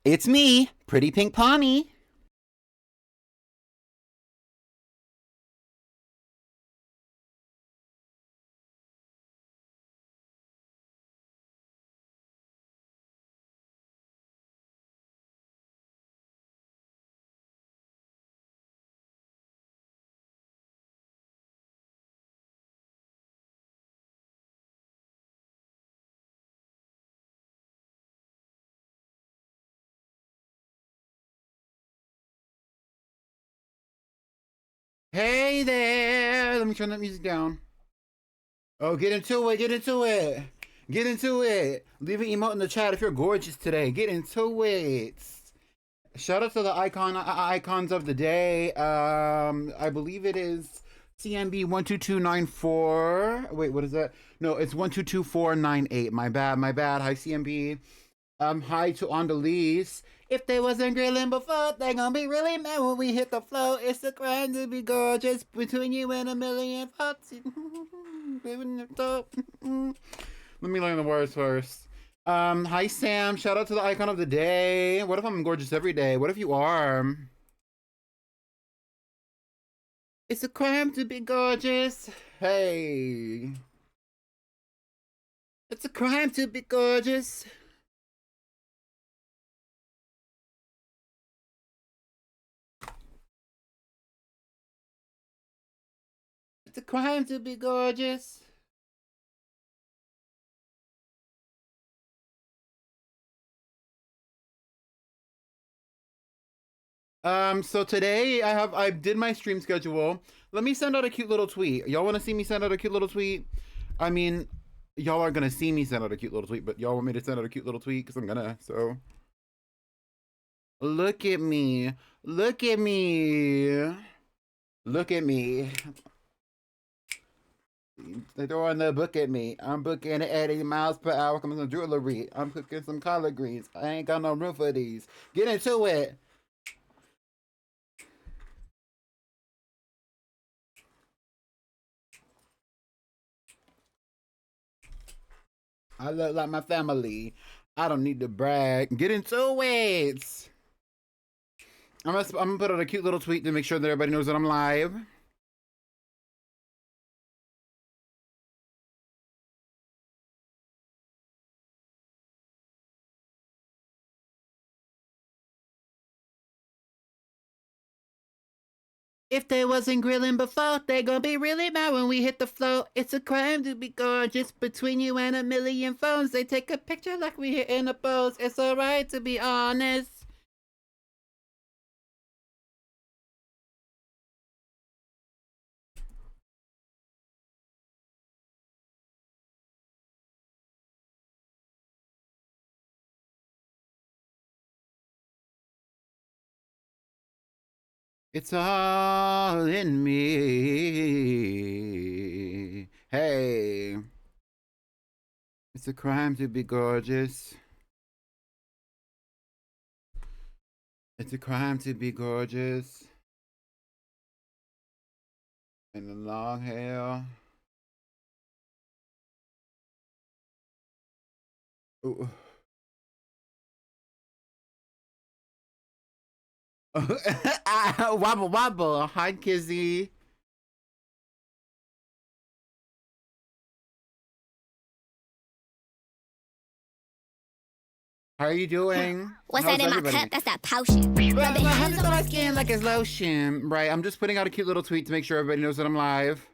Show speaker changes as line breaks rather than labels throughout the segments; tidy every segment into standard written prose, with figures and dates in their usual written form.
It's me, Pretty Pink Pommy. Hey there! Let me turn that music down. Oh, get into it, get into it. Get into it. Leave an emote in the chat if you're gorgeous today. Get into it. Shout out to the icons of the day. I believe it is CMB 12294. Wait, what is that? No, it's 122498. My bad, my bad. Hi CMB. Hi to On the Lease. If they wasn't grilling before, they gonna be really mad when we hit the flow. It's a crime to be gorgeous between you and a million thoughts. Let me learn the words first. Hi Sam. Shout out to the icon of the day. What if I'm gorgeous every day? What if you are? It's a crime to be gorgeous. Hey. It's a crime to be gorgeous. It's a crime to be gorgeous. So today I did my stream schedule. Let me send out a cute little tweet. Y'all want to see me send out a cute little tweet? I mean, y'all are gonna see me send out a cute little tweet, but y'all want me to send out a cute little tweet because I'm gonna. So look at me, look at me, look at me. They're throwing the book at me. I'm booking at 80 miles per hour. Coming some jewelry. I'm cooking some collard greens. I ain't got no room for these. Get into it. I look like my family. I don't need to brag. Get into it. I'm gonna put out a cute little tweet to make sure that everybody knows that I'm live. If they wasn't grilling before, they gonna be really mad when we hit the floor. It's a crime to be gorgeous between you and a million phones. They take a picture like we hitting a pose. It's alright to be honest. It's all in me. Hey. It's a crime to be gorgeous. It's a crime to be gorgeous. And the long hair. Ooh. Wobble wobble. Hi, Kizzy. How are you doing?
What's
How's
that in my
everybody?
cup? That's that potion.
Rub the hands on my skin like it's lotion. Right, I'm just putting out a cute little tweet to make sure everybody knows that I'm live.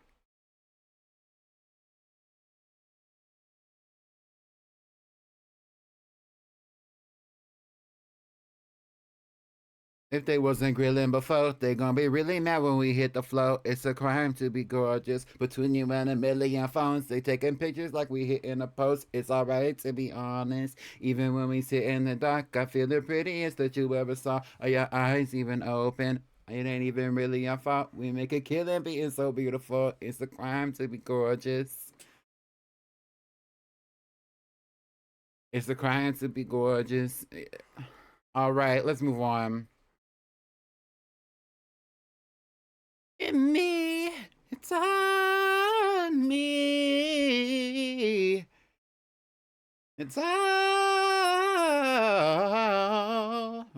If they wasn't grilling before, they gonna be really mad when we hit the floor. It's a crime to be gorgeous. Between you and a million phones, they taking pictures like we hitting a post. It's alright to be honest. Even when we sit in the dark, I feel the prettiest that you ever saw. Are your eyes even open? It ain't even really your fault. We make a killing being so beautiful. It's a crime to be gorgeous. It's a crime to be gorgeous. Alright, let's move on. Me, it's on me. It's all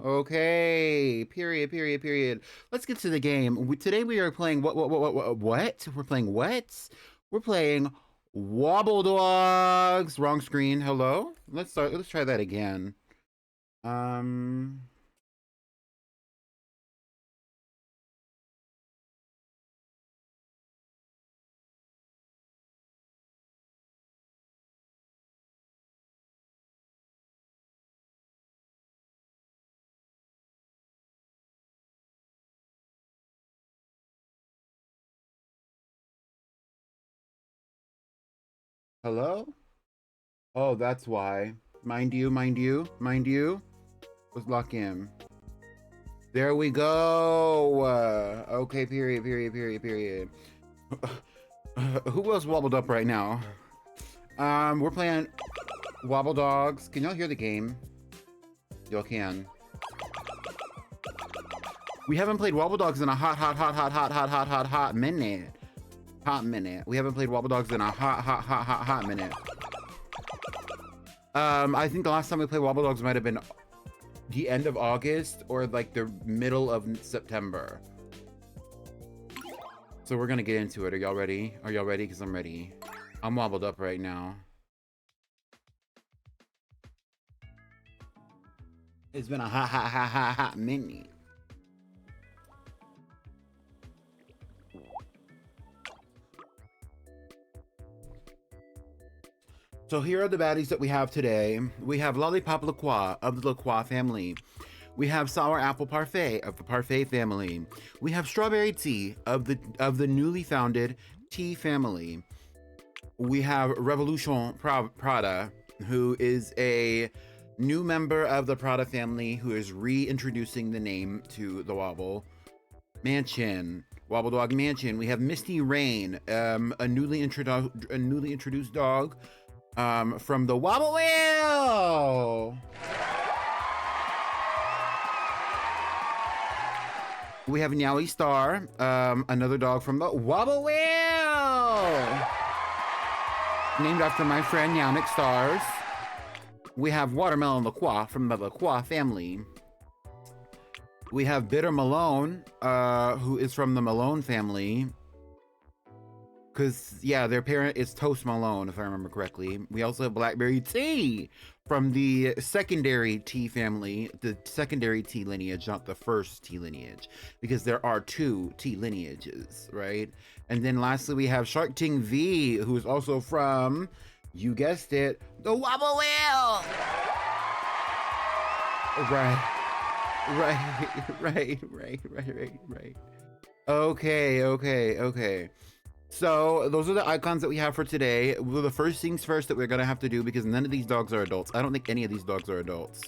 okay. Period. Period. Period. Let's get to the game. Today we are playing what? We're playing what? We're playing Wobbledogs. Wrong screen. Hello. Let's start. Let's try that again. Hello. Oh, that's why. Mind you. Mind you. Mind you. Let's lock in. There we go. Okay, period, period, period, period. Who else wobbled up right now? We're playing Wobbledogs. Can y'all hear the game? Y'all can. We haven't played Wobbledogs in a hot minute. Hot minute. We haven't played Wobbledogs in a hot minute. I think the last time we played Wobbledogs might have been the end of August or like the middle of September. So we're gonna get into it. Are y'all ready? Are y'all ready? Because I'm ready. I'm wobbled up right now. It's been a hot minute. So here are the baddies that we have today. We have Lollipop LaCroix of the LaCroix family. We have Sour Apple Parfait of the Parfait family. We have Strawberry Tea of the newly founded Tea family. We have Revolution Prada, who is a new member of the Prada family who is reintroducing the name to the Wobble Mansion. Wobble Dog Mansion. We have Misty Rain, a newly introduced dog from the Wobble Wheel. We have Nyaoi Star, another dog from the Wobble Wheel, named after my friend Yannick Stars. We have Watermelon LaCroix from the LaCroix family. We have Bitter Malone, who is from the Malone family. Because, yeah, their parent is Toast Malone, if I remember correctly. We also have Blackberry Tea from the secondary Tea family, the secondary Tea lineage, not the first Tea lineage, because there are two Tea lineages, right? And then lastly, we have Shark Ting V, who is also from, you guessed it, the Wobble Wheel! Right. Okay. So those are the icons that we have for today. Well, the first things first that we're gonna have to do, because none of these dogs are adults. I don't think any of these dogs are adults.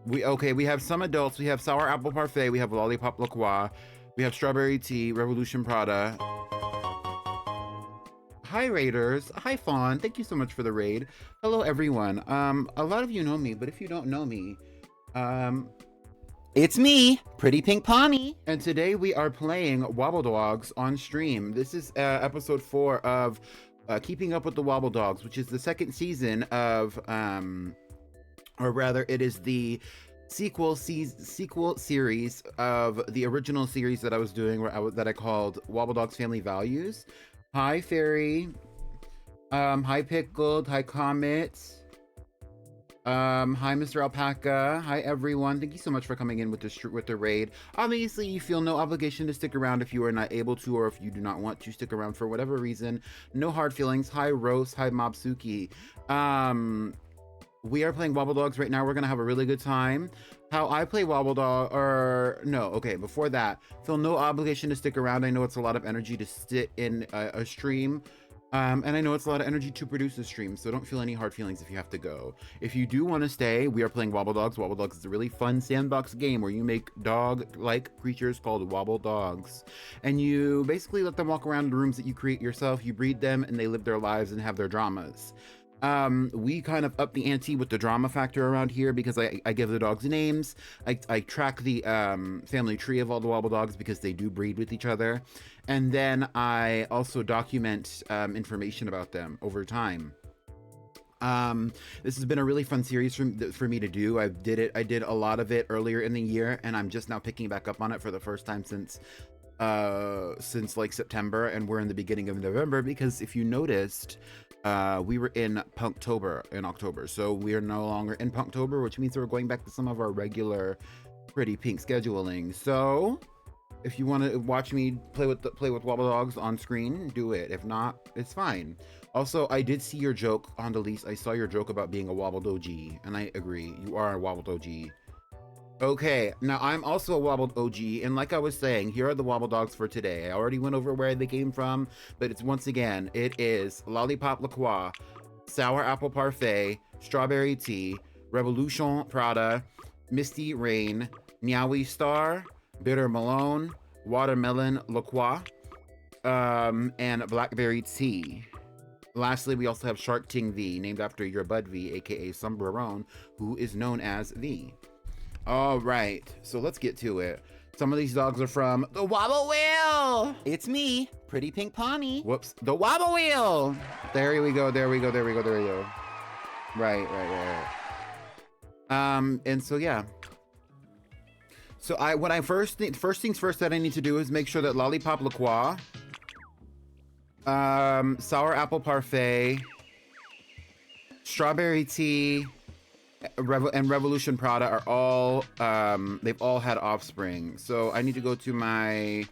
We have some adults. We have Sour Apple Parfait. We have Lollipop LaCroix. We have Strawberry Tea, Revolution Prada. Hi Raiders. Hi Fawn. Thank you so much for the raid. Hello everyone. A lot of you know me, but if you don't know me, it's me, Pretty Pink Pommy. And today we are playing Wobbledogs on stream. This is episode 4 of Keeping Up with the Wobbledogs, which is the second season of, or rather it is the sequel series of the original series that I was doing, that I called Wobbledogs Family Values. Hi Fairy, hi Pickled, hi Comet, hi Mr. Alpaca, hi everyone. Thank you so much for coming in with the raid. Obviously, you feel no obligation to stick around if you are not able to, or if you do not want to stick around for whatever reason. No hard feelings. Hi Rose, hi Mobsuki. We are playing Wobbledogs right now. We're gonna have a really good time. How I play Wobbledog, or no, okay, before that, feel no obligation to stick around. I know it's a lot of energy to sit in a stream, and I know it's a lot of energy to produce a stream, so don't feel any hard feelings if you have to go. If you do want to stay, we are playing Wobbledogs. Wobbledogs is a really fun sandbox game where you make dog-like creatures called Wobbledogs, and you basically let them walk around the rooms that you create yourself. You breed them, and they live their lives and have their dramas. We kind of up the ante with the drama factor around here because I give the dogs names. I track the family tree of all the Wobbledogs because they do breed with each other, and then I also document information about them over time. This has been a really fun series for me to do. I did a lot of it earlier in the year, and I'm just now picking back up on it for the first time since like September, and we're in the beginning of November because if you noticed, we were in Punktober in October, so we are no longer in Punktober, which means we're going back to some of our regular Pretty Pink scheduling. So if you want to watch me play with Wobbledogs on screen, do it. If not, it's fine. Also, I did see your joke on the lease. I saw your joke about being a Wobbledogie, and I agree. You are a Wobbledogie. Okay, now I'm also a Wobbled OG, and like I was saying, here are the Wobbledogs for today. I already went over where they came from, but it's once again, it is Lollipop La Croix, Sour Apple Parfait, Strawberry Tea, Revolution Prada, Misty Rain, Meowie Star, Bitter Malone, Watermelon La Croix, and Blackberry Tea. Lastly, we also have Shark Ting V, named after your Bud V, aka Sombrerone, who is known as V. All right, so let's get to it. Some of these dogs are from the Wobble Wheel.
It's me, Pretty Pink Pony.
Whoops, the Wobble Wheel. There we go. Right. And so yeah. So first things first that I need to do is make sure that Lollipop La Croix, Sour Apple Parfait, Strawberry Tea, and Revolution Prada are all they've all had offspring. So I need to go to my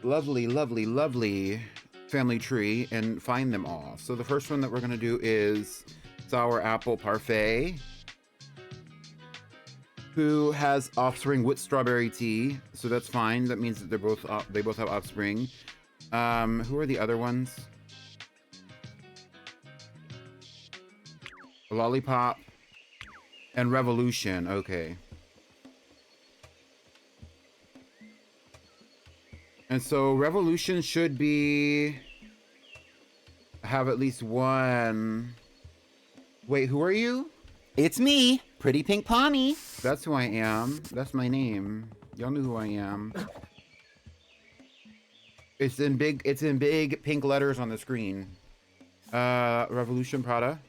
lovely family tree and find them all. So the first one that we're gonna do is Sour Apple Parfait, who has offspring with Strawberry Tea, so that's fine. That means that they both have offspring. Who are the other ones? Lollipop and Revolution. Okay. And so Revolution should have at least one. Wait, who are you?
It's me, Pretty Pink Pony.
That's who I am. That's my name. Y'all knew who I am. It's in big pink letters on the screen. Revolution Prada.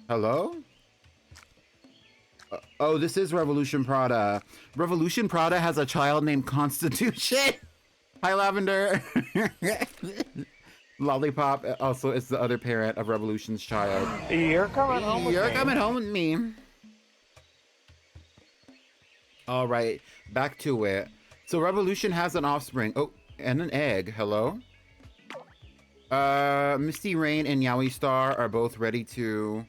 Hello? Oh, this is Revolution Prada. Revolution Prada has a child named Constitution. Hi, Lavender. Lollipop also is the other parent of Revolution's child.
You're coming home with me.
You're coming home with me. All right, back to it. So Revolution has an offspring. Oh, and an egg. Hello? Misty Rain and Yowie Star are both ready to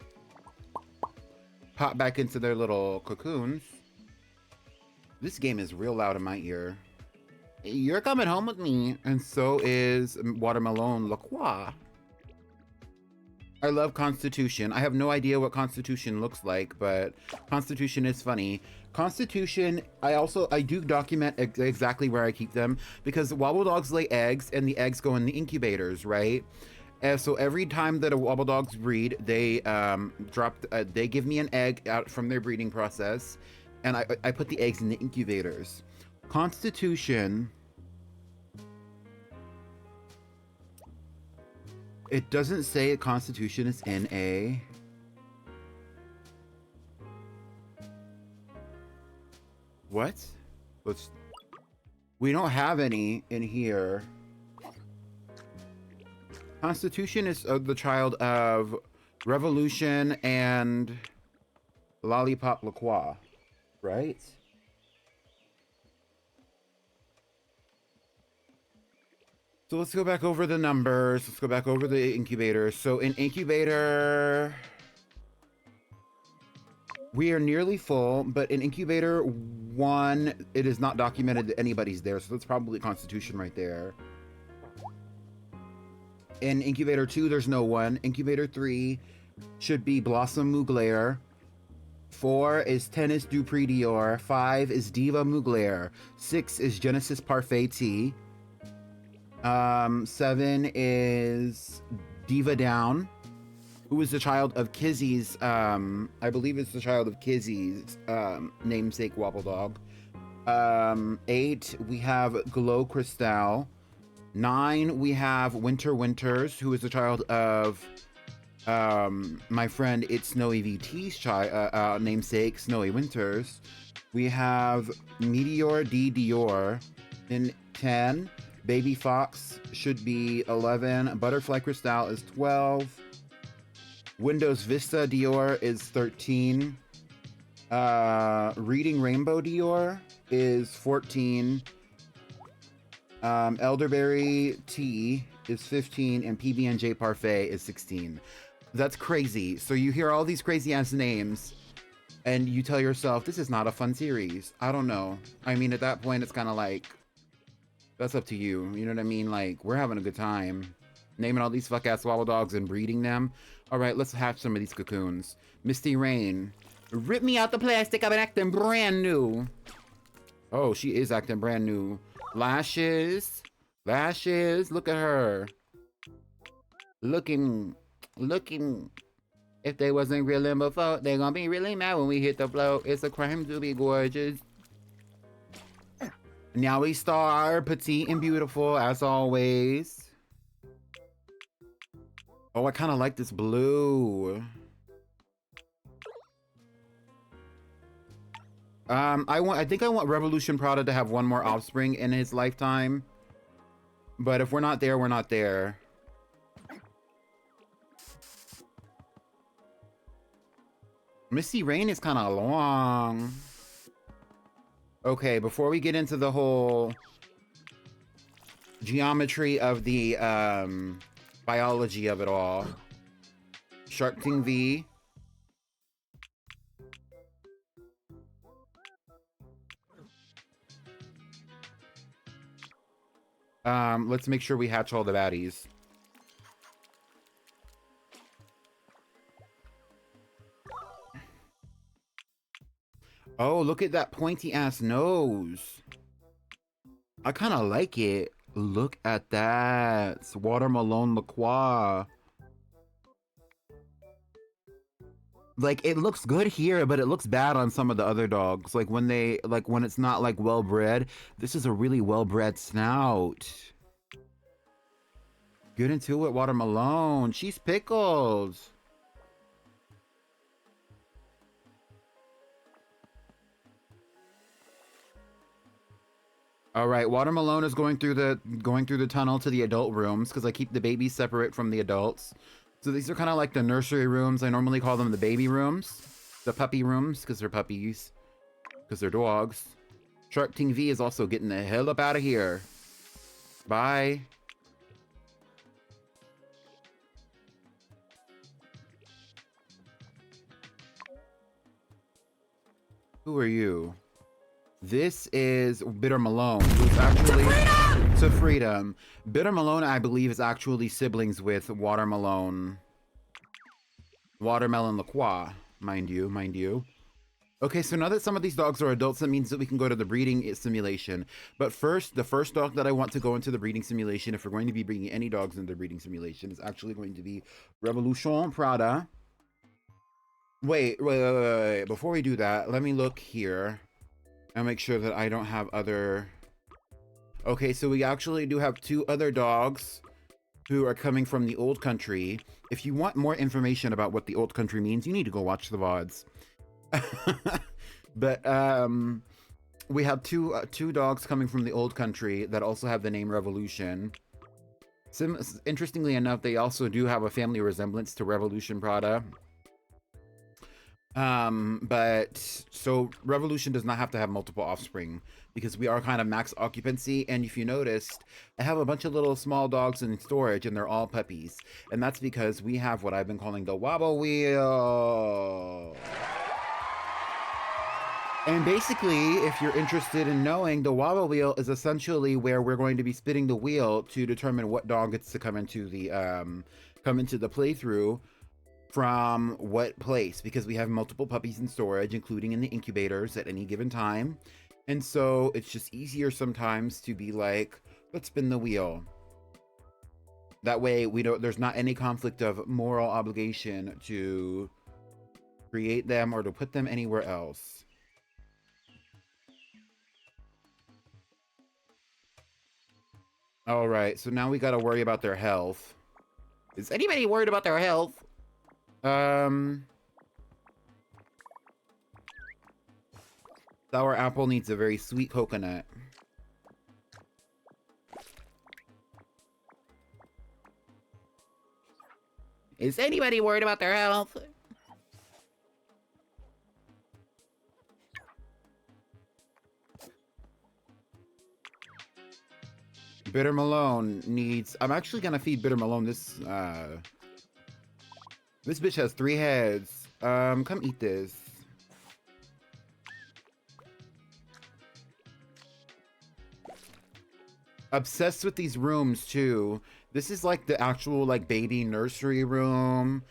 pop back into their little cocoons. This game is real loud in my ear. You're coming home with me. And so is Watermelon La Croix. I love Constitution. I have no idea what Constitution looks like, but Constitution is funny. Constitution, I do document exactly where I keep them because Wobbledogs lay eggs and the eggs go in the incubators, right? And so every time that a Wobbledogs breed, they they give me an egg out from their breeding process, and I put the eggs in the incubators. Constitution, it doesn't say Constitution is in a What? Let's... We don't have any in here. Constitution is the child of Revolution and Lollipop LaCroix, right? So let's go back over the numbers. Let's go back over the incubator. So in incubator, we are nearly full, but in incubator 1, it is not documented that anybody's there. So that's probably Constitution right there. In incubator 2, there's no one. Incubator 3 should be Blossom Mugler. 4 is Tennis Dupree Dior. 5 is Diva Mugler. 6 is Genesis Parfait Tea. 7 is Diva Down, who is the child of Kizzy's, I believe it's the child of Kizzy's namesake Wobbledog. 8, we have Glow Crystal. 9, we have Winter Winters, who is the child of my friend It's Snowy VT's namesake, Snowy Winters. We have Meteor D Dior in 10. Baby Fox should be 11. Butterfly Crystal is 12. Windows Vista Dior is 13. Reading Rainbow Dior is 14. Elderberry Tea is 15. And PB&J Parfait is 16. That's crazy. So you hear all these crazy ass names and you tell yourself, this is not a fun series. I don't know. I mean, at that point, it's kind of like, that's up to you. You know what I mean? Like, we're having a good time. Naming all these fuck-ass Wobbledogs and breeding them. All right, let's hatch some of these cocoons. Misty Rain. Rip me out the plastic. I've been acting brand new. Oh, she is acting brand new. Lashes. Lashes. Look at her. Looking. If they wasn't reeling before, they're gonna be really mad when we hit the floor. It's a crime to be gorgeous. Now we star, petite and beautiful, as always. Oh, I kind of like this blue. I think I want Revolution Prada to have one more offspring in his lifetime. But if we're not there, we're not there. Misty Rain is kind of long. Okay, before we get into the whole geometry of the biology of it all. Shark King V. Let's make sure we hatch all the baddies. Oh, look at that pointy ass nose. I kind of like it. Look at that. It's Watermelon LaCroix. Like, it looks good here, but it looks bad on some of the other dogs. Like, when it's not, like, well-bred. This is a really well-bred snout. Get into it, Watermelon. She's pickled. All right, Watermelon is going through the tunnel to the adult rooms because I keep the babies separate from the adults. So these are kind of like the nursery rooms. I normally call them the baby rooms, the puppy rooms because they're puppies, because they're dogs. Shark King V is also getting the hell up out of here. Bye. Who are you? This is Bitter Malone, who's actually to freedom. Bitter Malone, I believe, is actually siblings with Watermelon LaCroix, mind you. Okay, so now that some of these dogs are adults, that means that we can go to the breeding simulation. But first, the first dog that I want to go into the breeding simulation, if we're going to be bringing any dogs into the breeding simulation, is actually going to be Revolution Prada. Wait. Before we do that, let me look here. And make sure that I don't have other... Okay, so we actually do have 2 other dogs who are coming from the old country. If you want more information about what the old country means, you need to go watch the VODs. But we have two dogs coming from the old country that also have the name Revolution. Interestingly enough, they also do have a family resemblance to Revolution Prada. But so Revolution does not have to have multiple offspring because we are kind of max occupancy. And if you noticed, I have a bunch of little small dogs in storage and they're all puppies. And that's because we have what I've been calling the wobble wheel. And basically, if you're interested in knowing, the wobble wheel is essentially where we're going to be spinning the wheel to determine what dog gets to come into the playthrough from what place, because we have multiple puppies in storage, including in the incubators at any given time. And so it's just easier sometimes to be like, let's spin the wheel. That way there's not any conflict of moral obligation to create them or to put them anywhere else. All right, so now we got to worry about their health. Is anybody worried about their health? Sour apple needs a very sweet coconut. Is anybody worried about their health? Bitter Malone needs... I'm actually gonna feed Bitter Malone this, this bitch has 3 heads. Come eat this. Obsessed with these rooms, too. This is, like, the actual, like, baby nursery room.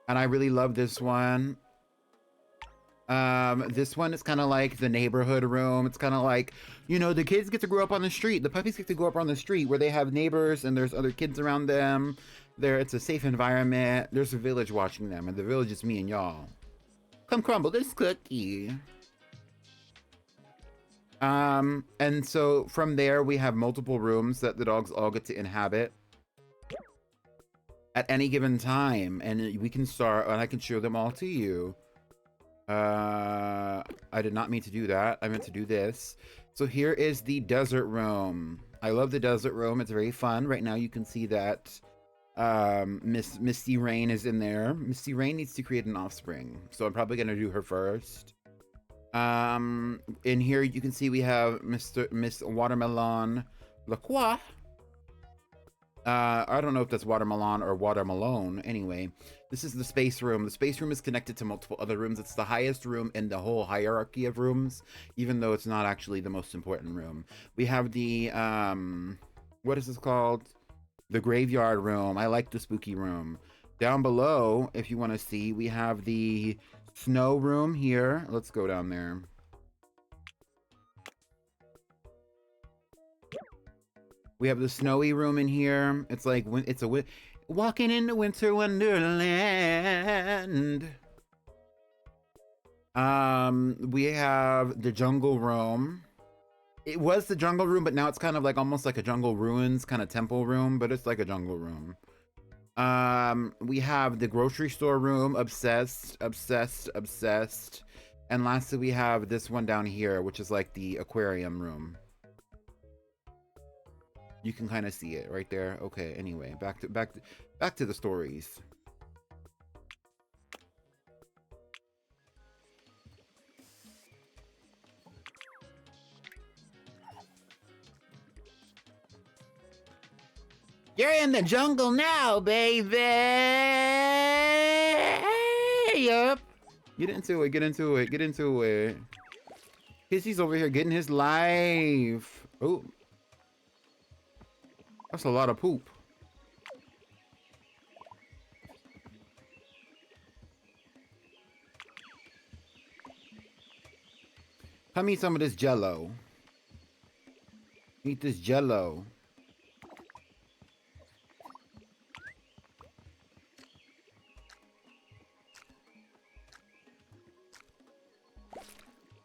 And I really love this one. This one is kind of like the neighborhood room. It's kind of like, you know, the kids get to grow up on the street. The puppies get to grow up on the street where they have neighbors and there's other kids around them. It's a safe environment. There's a village watching them, and the village is me and y'all. Come crumble this cookie. And so from there we have multiple rooms that the dogs all get to inhabit at any given time, and we can start, and I can show them all to you. I did not mean to do that. I meant to do this. So here is the desert room. I love the desert room. It's very fun. Right now you can see that Misty Rain is in there. Misty Rain needs to create an offspring, so I'm probably gonna do her first. In here you can see we have Miss Watermelon Lacroix. I don't know if that's Watermelon or Watermelon. Anyway, this is the space room. The space room is connected to multiple other rooms. It's the highest room in the whole hierarchy of rooms, even though it's not actually the most important room. We have the, what is this called? The graveyard room. I like the spooky room. Down below, if you want to see, we have the snow room here. Let's go down there. We have the snowy room in here. It's like it's a walking in the winter wonderland. We have the jungle room. It was the jungle room, but now it's kind of like almost like a jungle ruins kind of temple room, but it's like a jungle room. We have the grocery store room, obsessed. And lastly, we have this one down here, which is like the aquarium room. You can kind of see it right there. Okay, anyway, back to the stories. You're in the jungle now, baby. Yup. Get into it. Get into it. Get into it. Kissy's over here getting his life. Oh. That's a lot of poop. Come eat some of this jello. Eat this jello.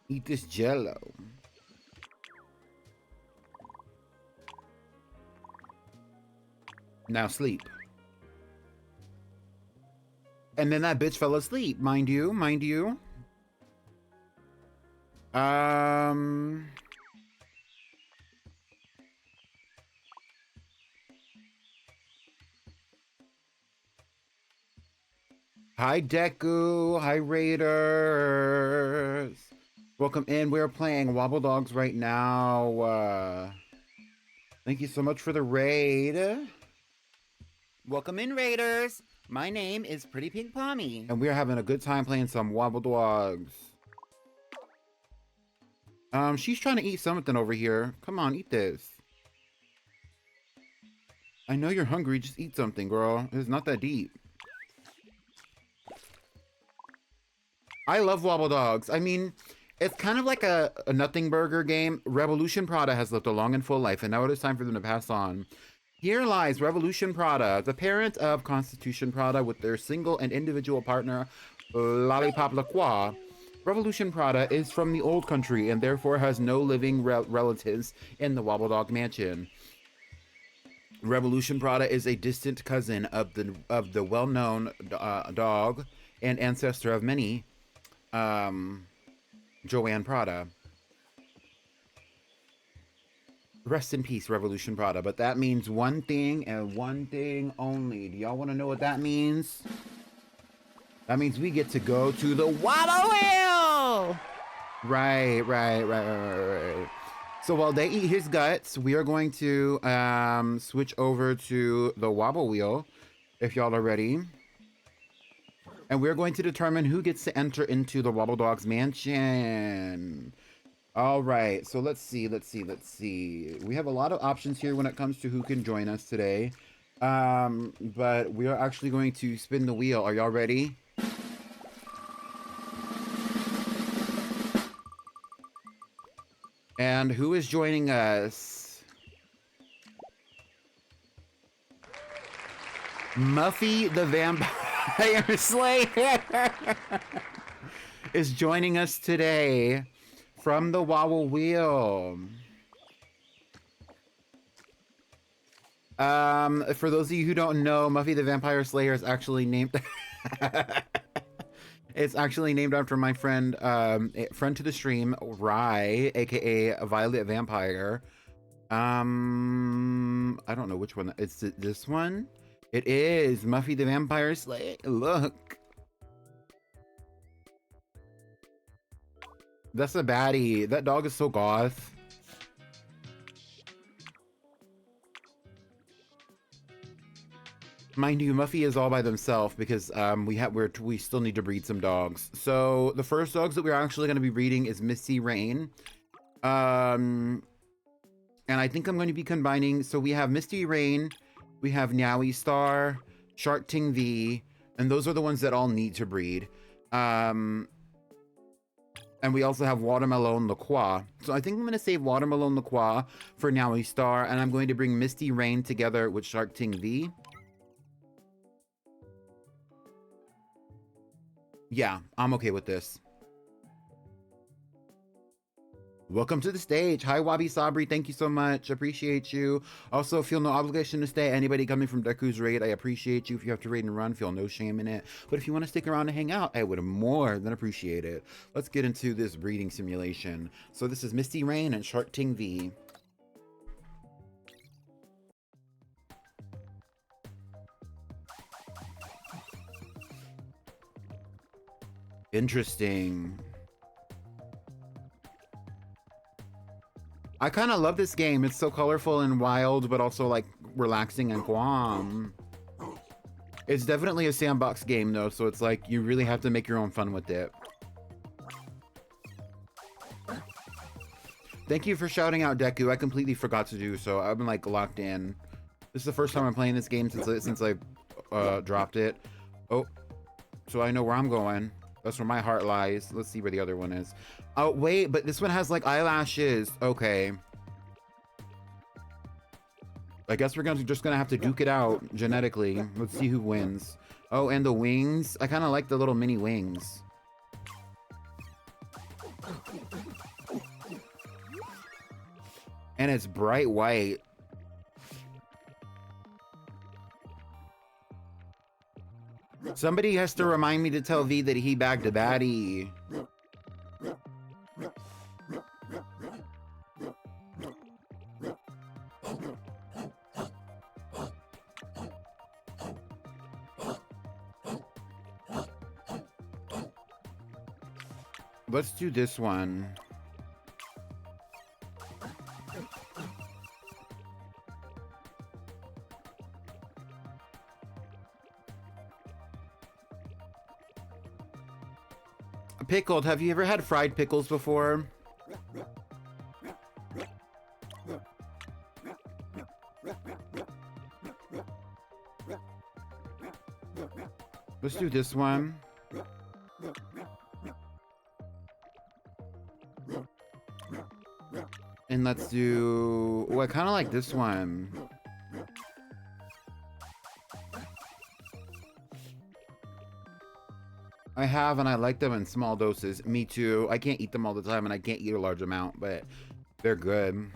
Eat this jello. Now sleep. And then that bitch fell asleep, mind you, mind you. Hi, Deku. Hi, Raiders. Welcome in. We're playing Wobbledogs right now. Thank you so much for the raid.
Welcome in, Raiders. My name is Pretty Pink Pommy.
And we're having a good time playing some Wobbledogs. She's trying to eat something over here. Come on, eat this. I know you're hungry. Just eat something, girl. It's not that deep. I love Wobbledogs. I mean, it's kind of like a nothing burger game. Revolution Prada has lived a long and full life, and now it is time for them to pass on. Here lies Revolution Prada, the parent of Constitution Prada, with their single and individual partner, Lollipop Lacroix. Revolution Prada is from the old country and therefore has no living relatives in the Wobbledog mansion. Revolution Prada is a distant cousin of the well-known dog and ancestor of many, Joanne Prada. Rest in peace, Revolution Prada. But that means one thing and one thing only. Do y'all want to know what that means? That means we get to go to the Wobble Wheel! Right. So while they eat his guts, we are going to switch over to the Wobble Wheel, if y'all are ready. And we're going to determine who gets to enter into the Wobbledogs mansion. All right, so let's see. We have a lot of options here when it comes to who can join us today. But we are actually going to spin the wheel. Are y'all ready? And who is joining us? Muffy the Vampire Slayer is joining us today from the Wobble Wheel. For those of you who don't know, Muffy the Vampire Slayer is actually named it's actually named after my friend, friend to the stream, Rye, aka Violet Vampire. I don't know which one. It's this one. It is Muffy the Vampire Slayer. Look. That's a baddie. That dog is so goth. Mind you, Muffy is all by themselves because we still need to breed some dogs. So the first dogs that we're actually going to be breeding is Misty Rain. And I think I'm going to be combining. So we have Misty Rain, we have Nyowie Star, Shark Ting V, and those are the ones that all need to breed. And we also have Watermelon Lacroix. So I think I'm going to save Watermelon Lacroix for Nyowie Star, and I'm going to bring Misty Rain together with Shark Ting V. Yeah, I'm okay with this. Welcome to the stage. Hi, Wabi Sabri. Thank you so much. Appreciate you. Also, feel no obligation to stay. Anybody coming from Deku's raid, I appreciate you. If you have to raid and run, feel no shame in it. But if you want to stick around and hang out, I would more than appreciate it. Let's get into this breeding simulation. So this is Misty Rain and Shark Ting V. Interesting. I kind of love this game. It's so colorful and wild, but also like relaxing and calm. It's definitely a sandbox game though, so it's like you really have to make your own fun with it. Thank you for shouting out Deku. I completely forgot to do so. I've been like locked in. This is the first time I'm playing this game since I dropped it. Oh, so I know where I'm going. That's where my heart lies. Let's see where the other one is. Oh, wait, but this one has like eyelashes. Okay. I guess we're just gonna have to duke it out genetically. Let's see who wins. Oh, and the wings. I kind of like the little mini wings. And it's bright white. Somebody has to remind me to tell V that he bagged a baddie. Let's do this one. Pickled, have you ever had fried pickles before? Let's do this one. And let's do... Oh, I kind of like this one. I have, and I like them in small doses. Me too. I can't eat them all the time, and I can't eat a large amount, but they're good.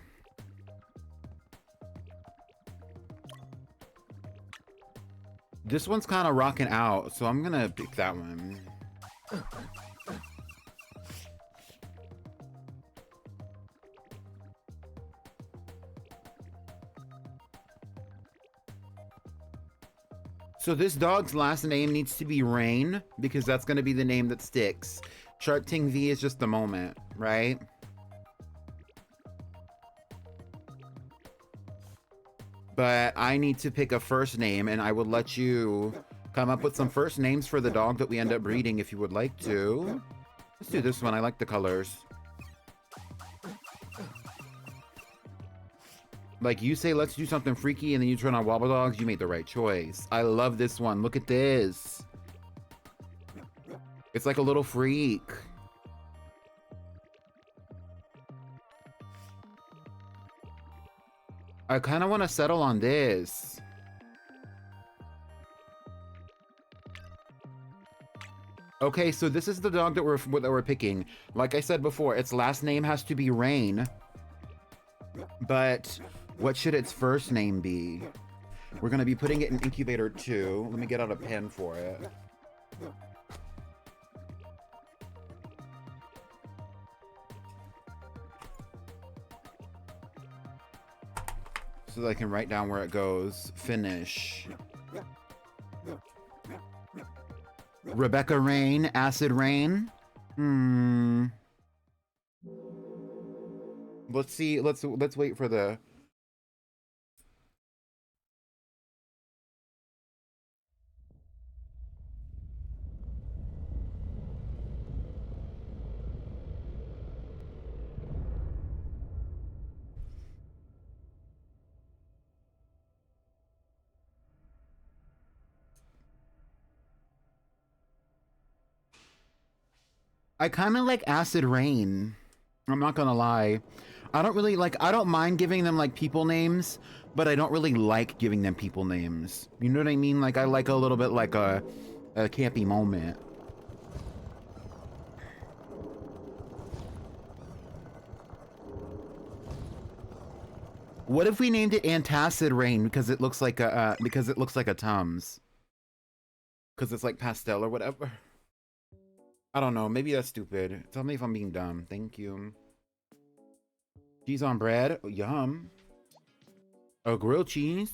This one's kind of rocking out, so I'm gonna pick that one. So this dog's last name needs to be Rain, because that's going to be the name that sticks. Shark Ting V is just the moment, right? But I need to pick a first name, and I will let you come up with some first names for the dog that we end up breeding if you would like to. Let's do this one. I like the colors. Like, you say, let's do something freaky, and then you turn on Wobbledogs, you made the right choice. I love this one. Look at this. It's like a little freak. I kind of want to settle on this. Okay, so this is the dog that we're picking. Like I said before, its last name has to be Rain. But what should its first name be? We're going to be putting it in incubator 2. Let me get out a pen for it. So that I can write down where it goes. Finish. Rebecca Rain, Acid Rain. Let's see. Let's wait for the... I kind of like Acid Rain. I'm not gonna lie. I don't really like, I don't mind giving them like people names, but I don't really like giving them people names. You know what I mean? Like, I like a little bit like a campy moment. What if we named it Antacid Rain because it looks like a Tums? Because it's like pastel or whatever. I don't know. Maybe that's stupid. Tell me if I'm being dumb. Thank you. Cheese on bread. Oh, yum. Oh, grilled cheese.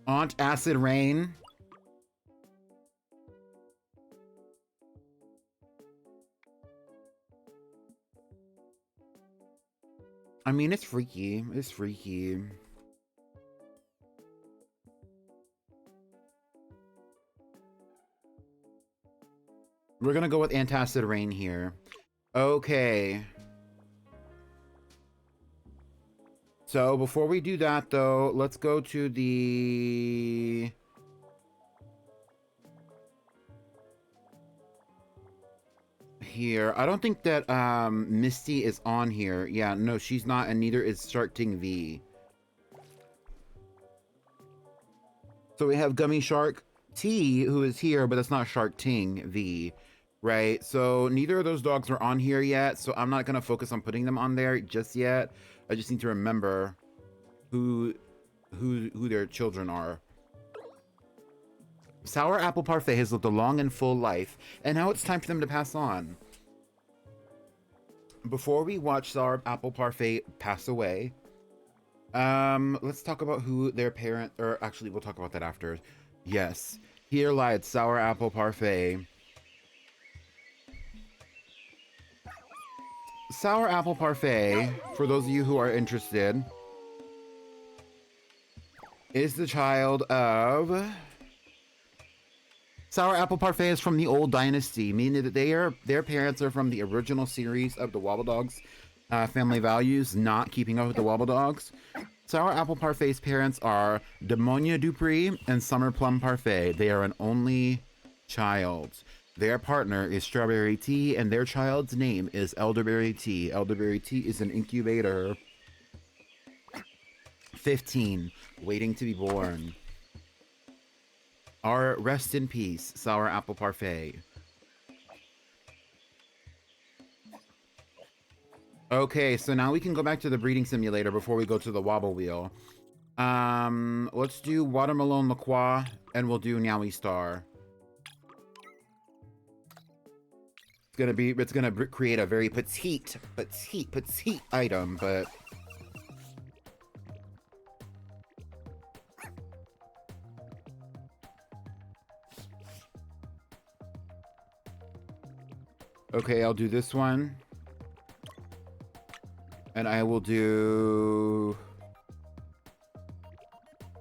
Aunt Acid Rain. I mean, it's freaky. It's freaky. We're gonna go with Antacid Rain here. Okay. So before we do that, though, let's go to the... Here. I don't think that Misty is on here. Yeah, no, she's not, and neither is Shark Ting V. So we have Gummy Shark T, who is here, but it's not Shark Ting V. Right, so neither of those dogs are on here yet, so I'm not gonna focus on putting them on there just yet. I just need to remember who their children are. Sour Apple Parfait has lived a long and full life, and now it's time for them to pass on. Before we watch Sour Apple Parfait pass away, let's talk about who their parent, or actually we'll talk about that after. Yes, here lies Sour Apple Parfait. Sour apple parfait, for those of you who are interested, is the child of... Sour apple parfait is from the old dynasty, meaning that their parents are from the original series of the Wobbledogs family values, not keeping up with the Wobbledogs. Sour apple parfait's parents are Demonia Dupree and Summer Plum Parfait. They are an only child. Their partner is Strawberry Tea, and their child's name is Elderberry Tea. Elderberry Tea is an incubator 15, waiting to be born. Our rest in peace, Sour Apple Parfait. Okay, so now we can go back to the breeding simulator before we go to the wobble wheel. Let's do Watermelon LaCroix, and we'll do Nyowie Star. It's gonna create a very petite item, but... Okay, I'll do this one. And I will do...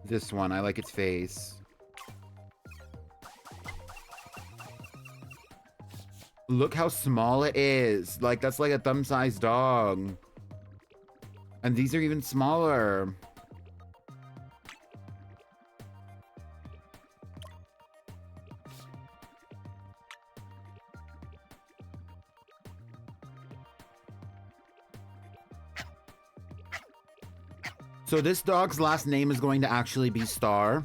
this one. I like its face. Look how small it is. Like, that's like a thumb-sized dog. And these are even smaller. So this dog's last name is going to actually be Star.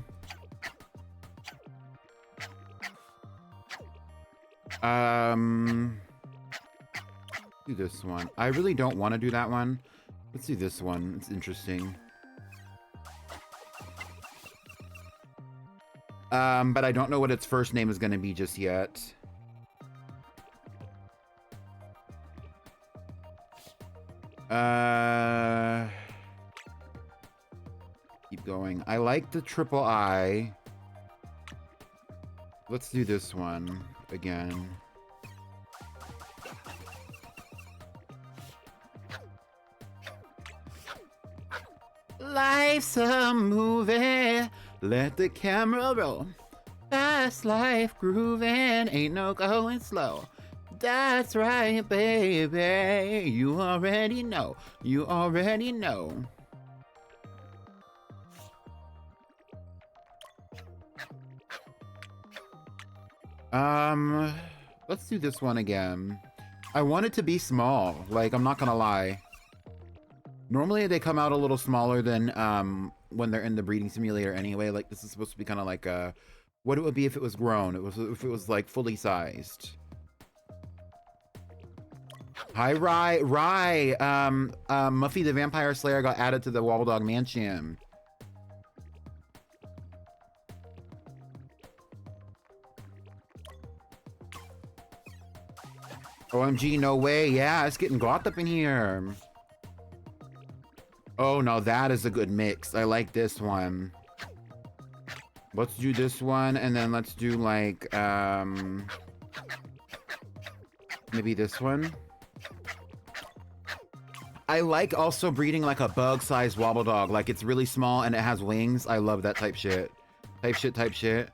Do this one. I really don't want to do that one. Let's do this one. It's interesting. But I don't know what its first name is going to be just yet. Keep going. I like the triple I. Let's do this one again. Life's a movie, let the camera roll. Fast life grooving, ain't no going slow. That's right, baby, you already know, you already know. Let's do this one again. I want it to be small, like, I'm not gonna lie. Normally they come out a little smaller than when they're in the breeding simulator anyway. Like, this is supposed to be kind of like what it would be if it was grown. If it was like fully sized. Hi, Rye. Muffy the Vampire Slayer got added to the Wobbledog Mansion. OMG, no way. Yeah, it's getting goth up in here. Oh, no, that is a good mix. I like this one. Let's do this one, and then let's do, like, maybe this one. I like also breeding, like, a bug-sized wobble dog. Like, it's really small, and it has wings. I love that type shit. Type shit.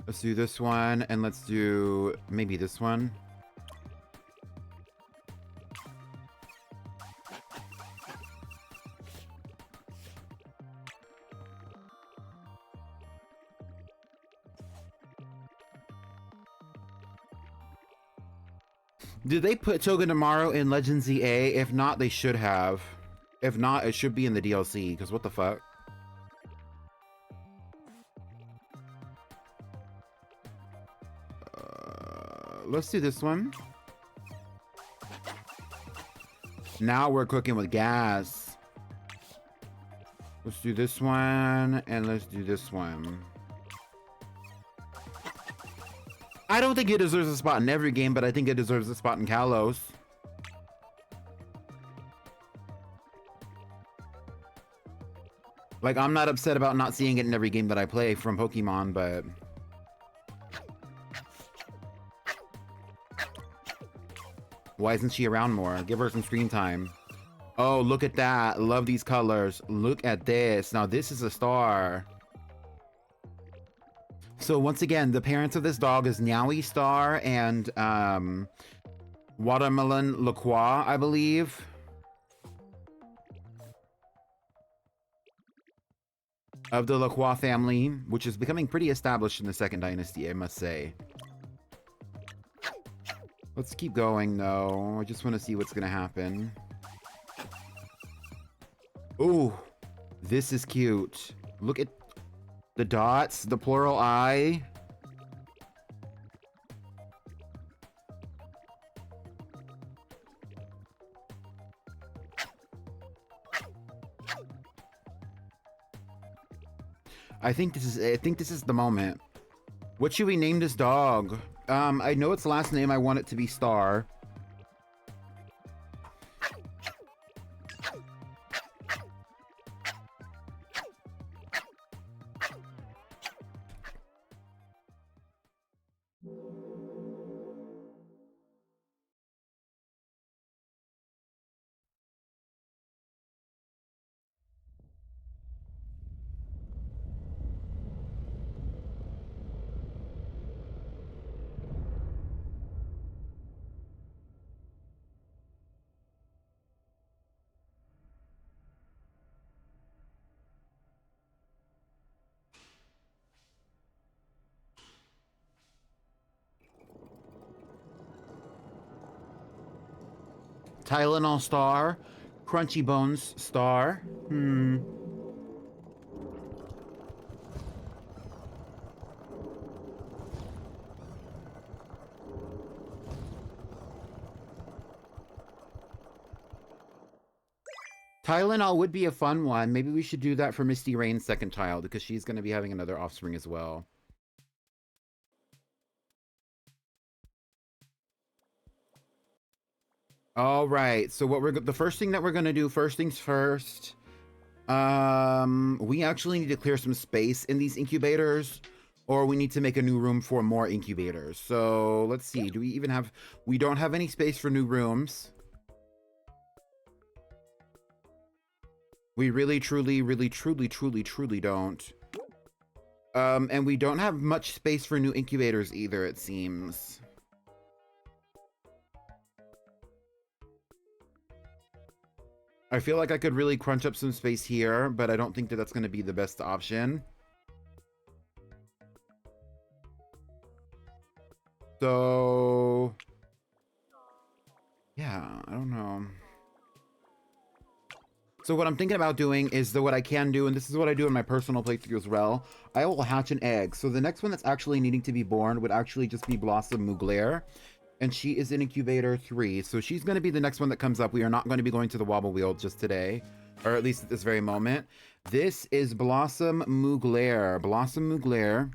Let's do this one, and let's do maybe this one. Did they put Togedemaru in Legends EA? If not, they should have. If not, it should be in the DLC, because what the fuck? Let's do this one. Now we're cooking with gas. Let's do this one, and let's do this one. I don't think it deserves a spot in every game, but I think it deserves a spot in Kalos. Like, I'm not upset about not seeing it in every game that I play from Pokemon, but... Why isn't she around more? Give her some screen time. Oh, look at that. Love these colors. Look at this. Now this is a star. So once again, the parents of this dog is Nyaoi Star and Watermelon LaCroix, I believe. Of the LaCroix family, which is becoming pretty established in the Second Dynasty, I must say. Let's keep going, though. I just want to see what's going to happen. Ooh, this is cute. Look at the dots, the plural I. I think this is the moment. What should we name this dog? I know its last name. I want it to be Star. Tylenol Star. Crunchy Bones Star. Tylenol would be a fun one. Maybe we should do that for Misty Rain's second child, because she's going to be having another offspring as well. All right. So the first thing that we're going to do, first things first, we actually need to clear some space in these incubators, or we need to make a new room for more incubators. So let's see. Do we even have, we don't have any space for new rooms. We really, truly don't. And we don't have much space for new incubators either, it seems. I feel like I could really crunch up some space here, but I don't think that that's going to be the best option. So, yeah, I don't know. So what I'm thinking about doing is what I can do, and this is what I do in my personal playthrough as well. I will hatch an egg. So the next one that's actually needing to be born would actually just be Blossom Mugler. And she is in incubator 3. So she's going to be the next one that comes up. We are not going to be going to the Wobble Wheel just today. Or at least at this very moment. This is Blossom Mugler. Blossom Mugler.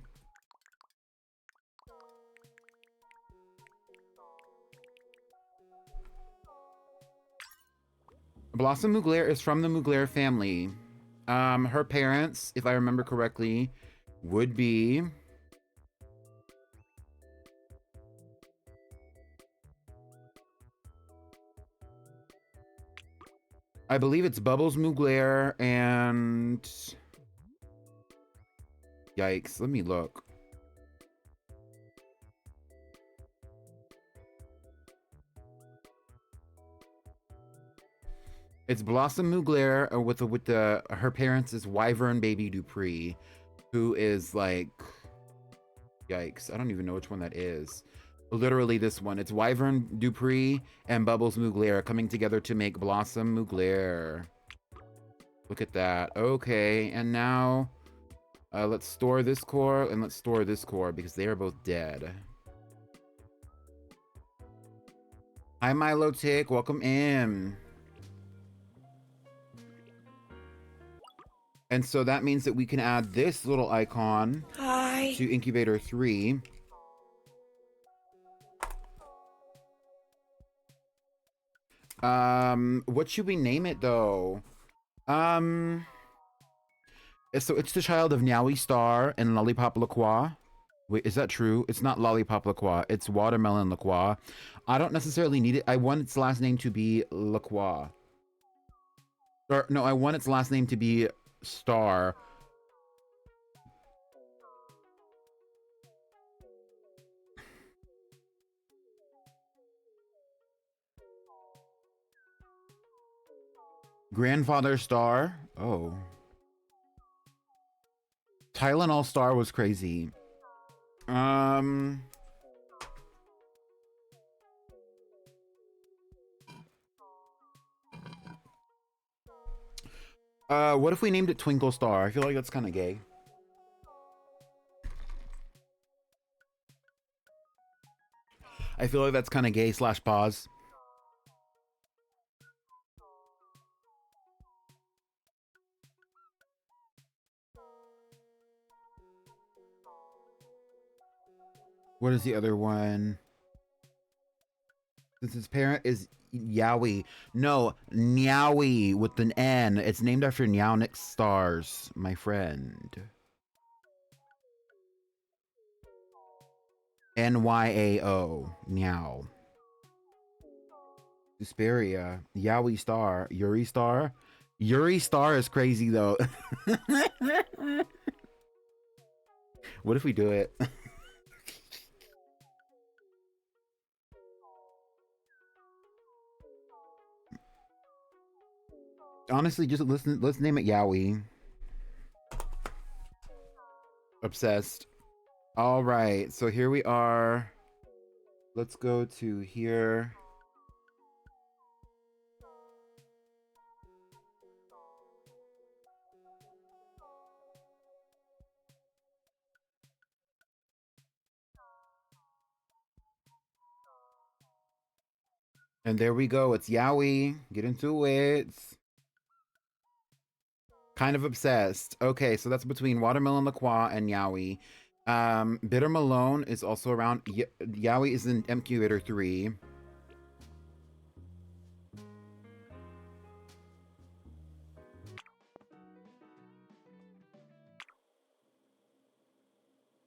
Blossom Mugler is from the Mugler family. Her parents, if I remember correctly, would be... I believe it's Bubbles Mugler and... Yikes, let me look. It's Blossom Mugler with her parents is Wyvern Baby Dupree, who is like... Yikes, I don't even know which one that is. Literally this one. It's Wyvern Dupree and Bubbles Mugler coming together to make Blossom Mugler. Look at that. Okay, and now let's store this core and let's store this core because they are both dead. Hi Milo Tick, welcome in. And so that means that we can add this little icon to incubator 3. What should we name it though? So it's the child of Nyaoi Star and Lollipop LaCroix. Wait, is that true? It's not Lollipop Lacroix. It's Watermelon Lacroix. I don't necessarily need it. I want its last name to be Lacroix. Or, no, I want its last name to be Star. Grandfather Star? Oh. Tylenol Star was crazy. What if we named it Twinkle Star? I feel like that's kind of gay. I feel like that's kind of gay / pause. What is the other one? Since his parent is Yowie. No, Nyowie with an N. It's named after Nyaunick stars, my friend. Nyao. Nyao. Susperia. Yowie Star. Yuri Star. Yuri Star is crazy though. What if we do it? Honestly, just let's name it Yowie. Obsessed. All right, so here we are. Let's go to here. And there we go. It's Yowie. Get into it. Kind of obsessed. Okay, so that's between Watermelon Lacroix and Yowie. Bitter Malone is also around. Yowie is in MQ 3.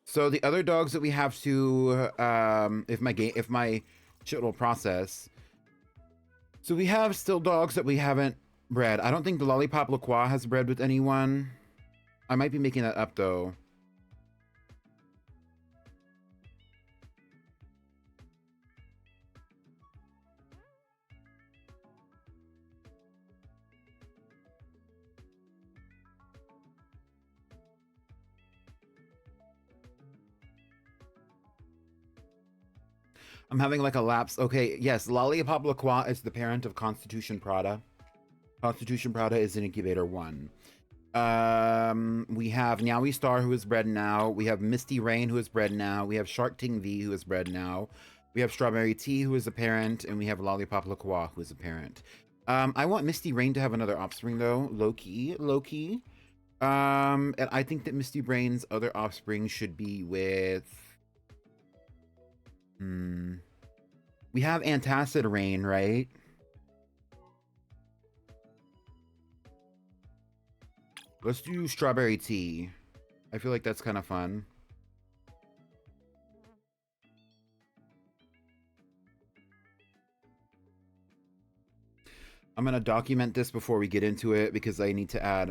So the other dogs that we have to, if my shit will process. So we have still dogs that we haven't bred. I don't think the Lollipop Lacroix has bred with anyone. I might be making that up though. I'm having like a lapse. Okay, yes, Lollipop Lacroix is the parent of Constitution Prada. Constitution Prada is in Incubator 1. We have Nyawi Star, who is bred now. We have Misty Rain, who is bred now. We have Shark Ting V, who is bred now. We have Strawberry Tea, who is a parent. And we have Lollipop Lacroix, who is a parent. I want Misty Rain to have another offspring, though. Low-key. Low-key. And I think that Misty Rain's other offspring should be with... We have Antacid Rain, right? Let's do Strawberry Tea. I feel like that's kind of fun. I'm gonna document this before we get into it because I need to add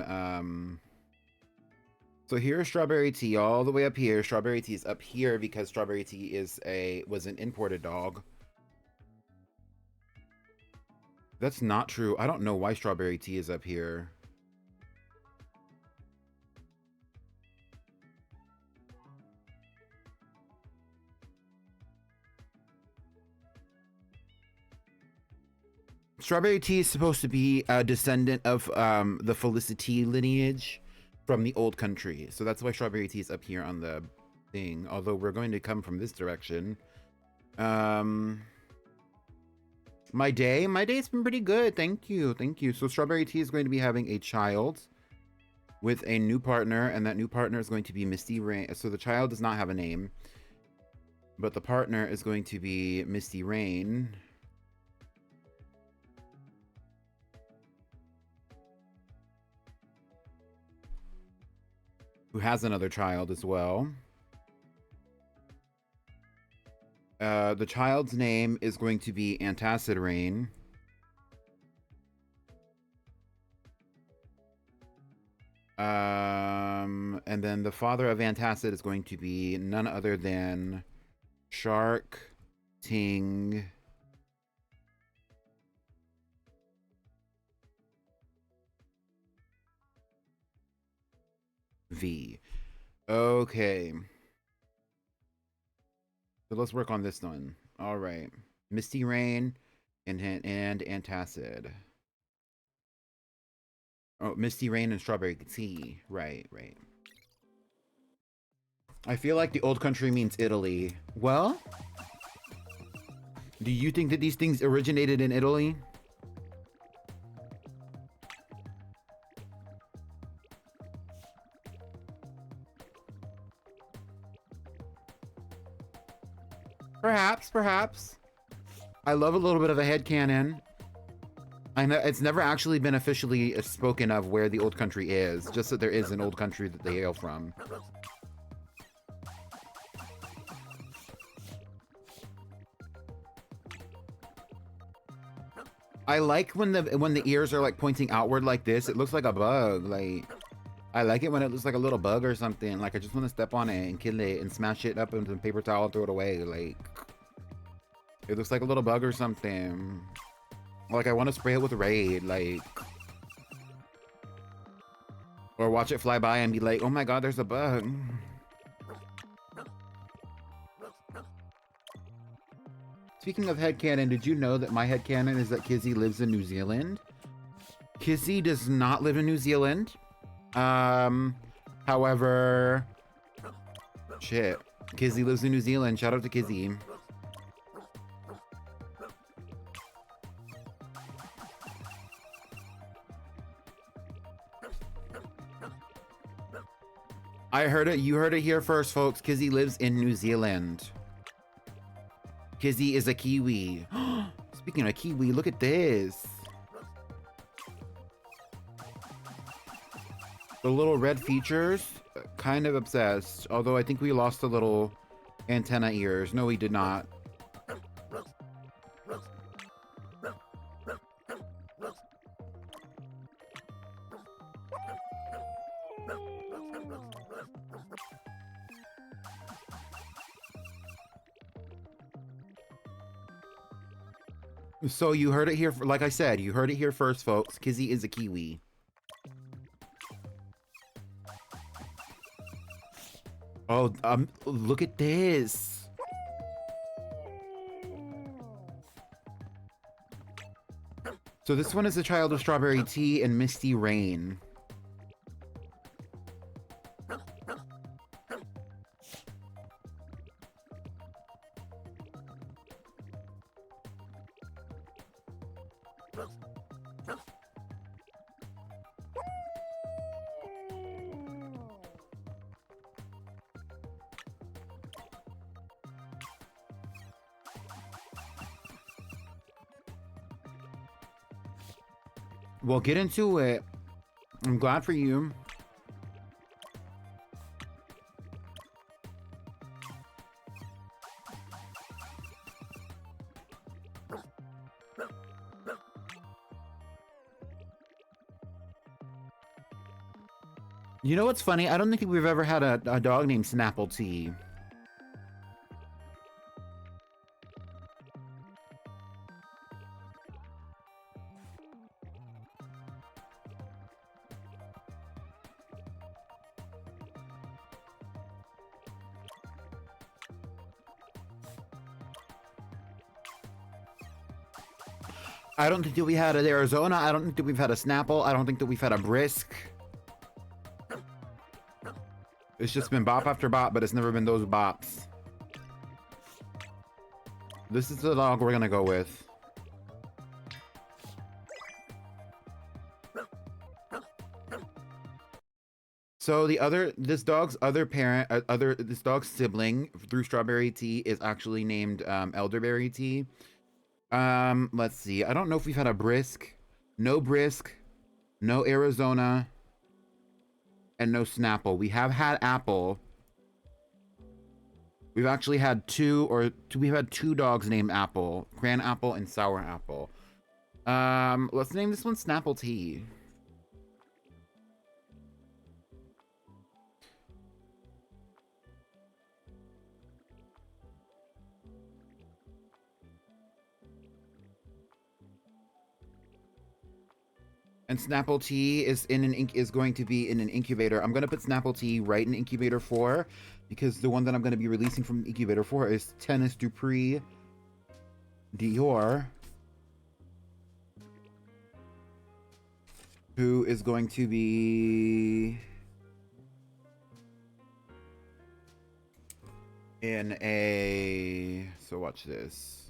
so here's Strawberry Tea all the way up here. Strawberry Tea is up here because Strawberry Tea was an imported dog. That's not true. I don't know why Strawberry Tea is up here. Strawberry Tea is supposed to be a descendant of the Felicity lineage from the old country. So that's why Strawberry Tea is up here on the thing. Although we're going to come from this direction. My day's been pretty good. Thank you. So Strawberry Tea is going to be having a child with a new partner, and that new partner is going to be Misty Rain. So the child does not have a name, but the partner is going to be Misty Rain. Who has another child as well. The child's name is going to be Antacid Rain. And then the father of Antacid is going to be none other than Shark Ting V. Okay. So let's work on this one. All right. Misty Rain and Antacid. Oh, Misty Rain and Strawberry Tea. Right, right. I feel like the old country means Italy. Well, do you think that these things originated in Italy? Perhaps, perhaps. I love a little bit of a headcanon. I know it's never actually been officially spoken of where the old country is, just that there is an old country that they hail from. I like when the ears are like pointing outward like this. It looks like a bug. Like, I like it when it looks like a little bug or something. Like, I just want to step on it and kill it and smash it up into a paper towel and throw it away. Like, it looks like a little bug or something. Like, I want to spray it with Raid. Like, or watch it fly by and be like, oh my god, there's a bug. Speaking of headcanon, did you know that my headcanon is that Kizzy lives in New Zealand? Kizzy does not live in New Zealand. However, shit. Kizzy lives in New Zealand. Shout out to Kizzy. I heard it. You heard it here first, folks. Kizzy lives in New Zealand. Kizzy is a Kiwi. Speaking of Kiwi, look at this. The little red features, kind of obsessed. Although I think we lost the little antenna ears. No, we did not. So you heard it here, like I said, you heard it here first, folks. Kizzy is a Kiwi. Oh, look at this. So this one is a child of Strawberry Tea and Misty Rain. Well, get into it. I'm glad for you. You know what's funny? I don't think we've ever had a dog named Snapple Tea. I don't think that we had an Arizona. I don't think that we've had a Snapple. I don't think that we've had a Brisk. It's just been bop after bop, but it's never been those bops. This is the dog we're gonna go with. So this dog's other parent, this dog's sibling through Strawberry Tea is actually named Elderberry Tea. Let's see. I don't know if we've had a Brisk, no Arizona, and no Snapple. We have had Apple. We've actually had we've had two dogs named Apple, Cran Apple and Sour Apple. Let's name this one Snapple Tea. And Snapple Tea is going to be in an incubator. I'm gonna put Snapple Tea right in incubator 4 because the one that I'm gonna be releasing from incubator 4 is Tennis Dupree Dior, who is going to be in a. So watch this.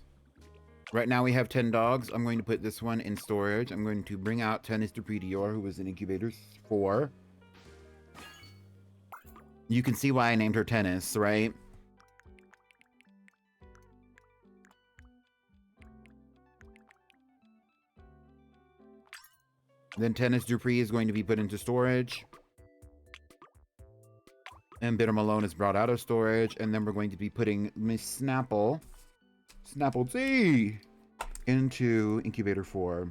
Right now we have 10 dogs. I'm going to put this one in storage. I'm going to bring out Tennis Dupree Dior, who was in incubator 4. You can see why I named her Tennis, right? Then Tennis Dupree is going to be put into storage. And Bitter Malone is brought out of storage. And then we're going to be putting Miss Snapple Tea into incubator 4.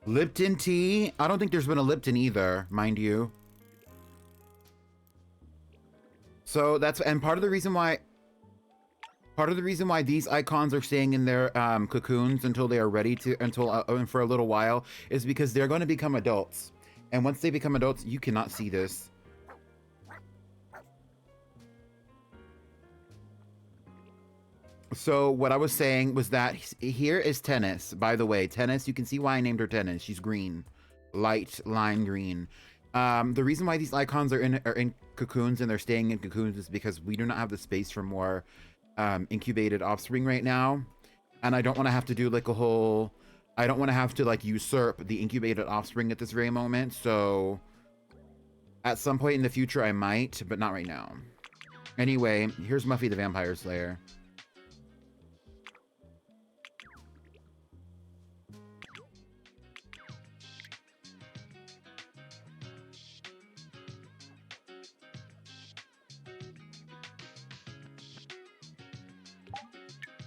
Lipton tea? I don't think there's been a Lipton either, mind you. So that's, and part of the reason why these icons are staying in their cocoons until they are ready to, for a little while, is because they're going to become adults. And once they become adults, you cannot see this. So what I was saying was that here is Tennis. By the way, Tennis, you can see why I named her Tennis. She's green, light lime green. The reason why these icons are in cocoons and they're staying in cocoons is because we do not have the space for more incubated offspring right now. And I don't want to have to do like a whole... I don't want to have to like usurp the incubated offspring at this very moment. So at some point in the future I might, but not right now. Anyway, here's Muffy the Vampire Slayer.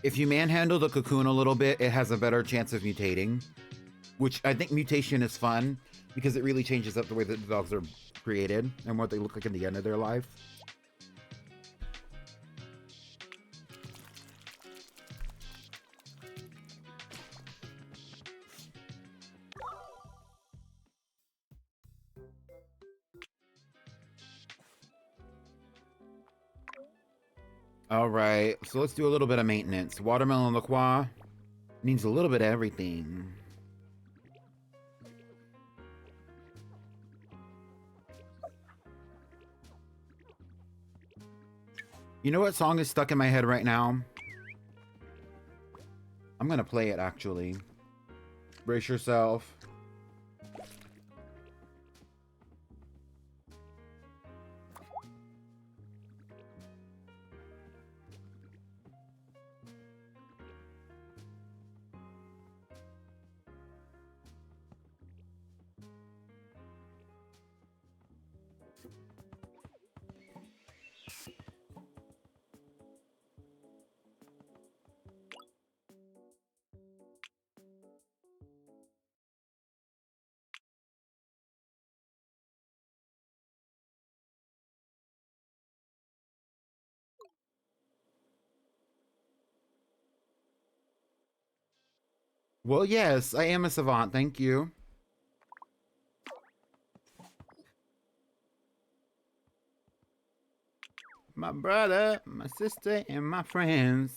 If you manhandle the cocoon a little bit, it has a better chance of mutating. Which I think mutation is fun, because it really changes up the way that the dogs are created and what they look like in the end of their life. All right, so let's do a little bit of maintenance. Watermelon La Croix needs a little bit of everything. You know what song is stuck in my head right now? I'm gonna play it actually. Brace yourself. Well, yes, I am a savant, thank you. My brother, my sister, and my friends.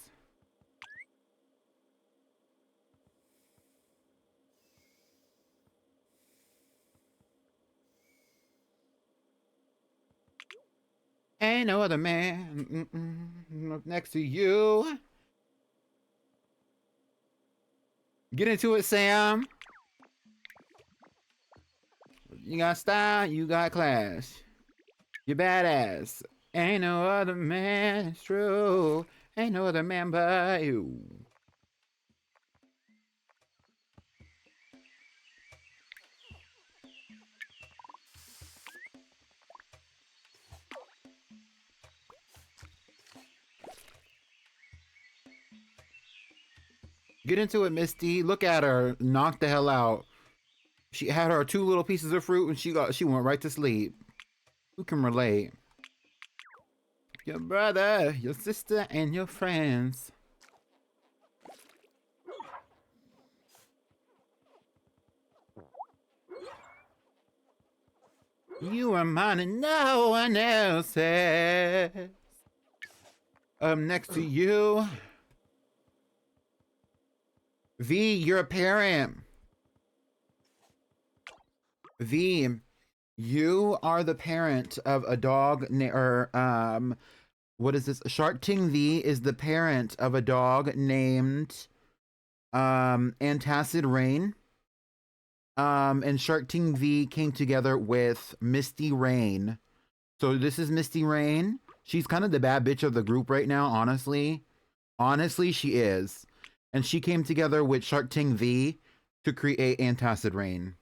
Ain't no other man next to you. Get into it, Sam. You got style, you got class. You're badass. Ain't no other man, it's true. Ain't no other man but you. Get into it, Misty. Look at her. Knock the hell out. She had her 2 little pieces of fruit and she went right to sleep. Who can relate? Your brother, your sister, and your friends. You are mine and no one else's. Next to you. V, you're a parent. V, you are the parent of a dog, what is this? Shark Ting V is the parent of a dog named, Antacid Rain. And Shark Ting V came together with Misty Rain. So this is Misty Rain. She's kind of the bad bitch of the group right now, honestly. Honestly, she is. And she came together with Shark Ting V to create Antacid Rain.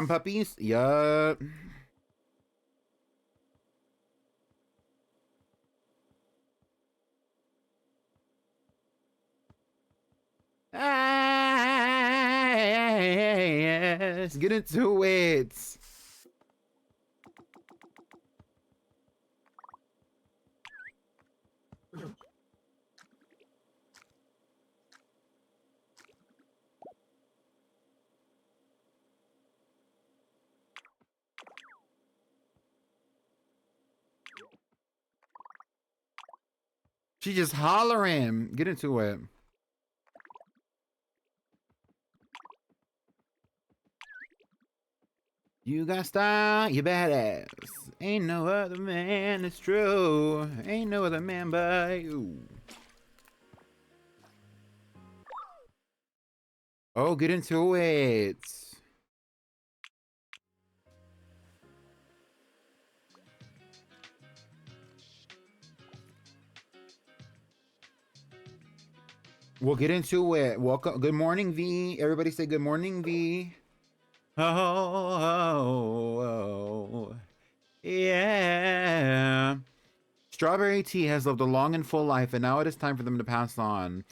Puppies? Yup. Yes, get into it. She just hollering. Get into it. You got style, you badass. Ain't no other man, it's true. Ain't no other man but you. Oh, get into it. We'll get into it. Welcome. Good morning, V. Everybody say good morning, V. Oh, yeah. Strawberry tea has lived a long and full life, and now it is time for them to pass on.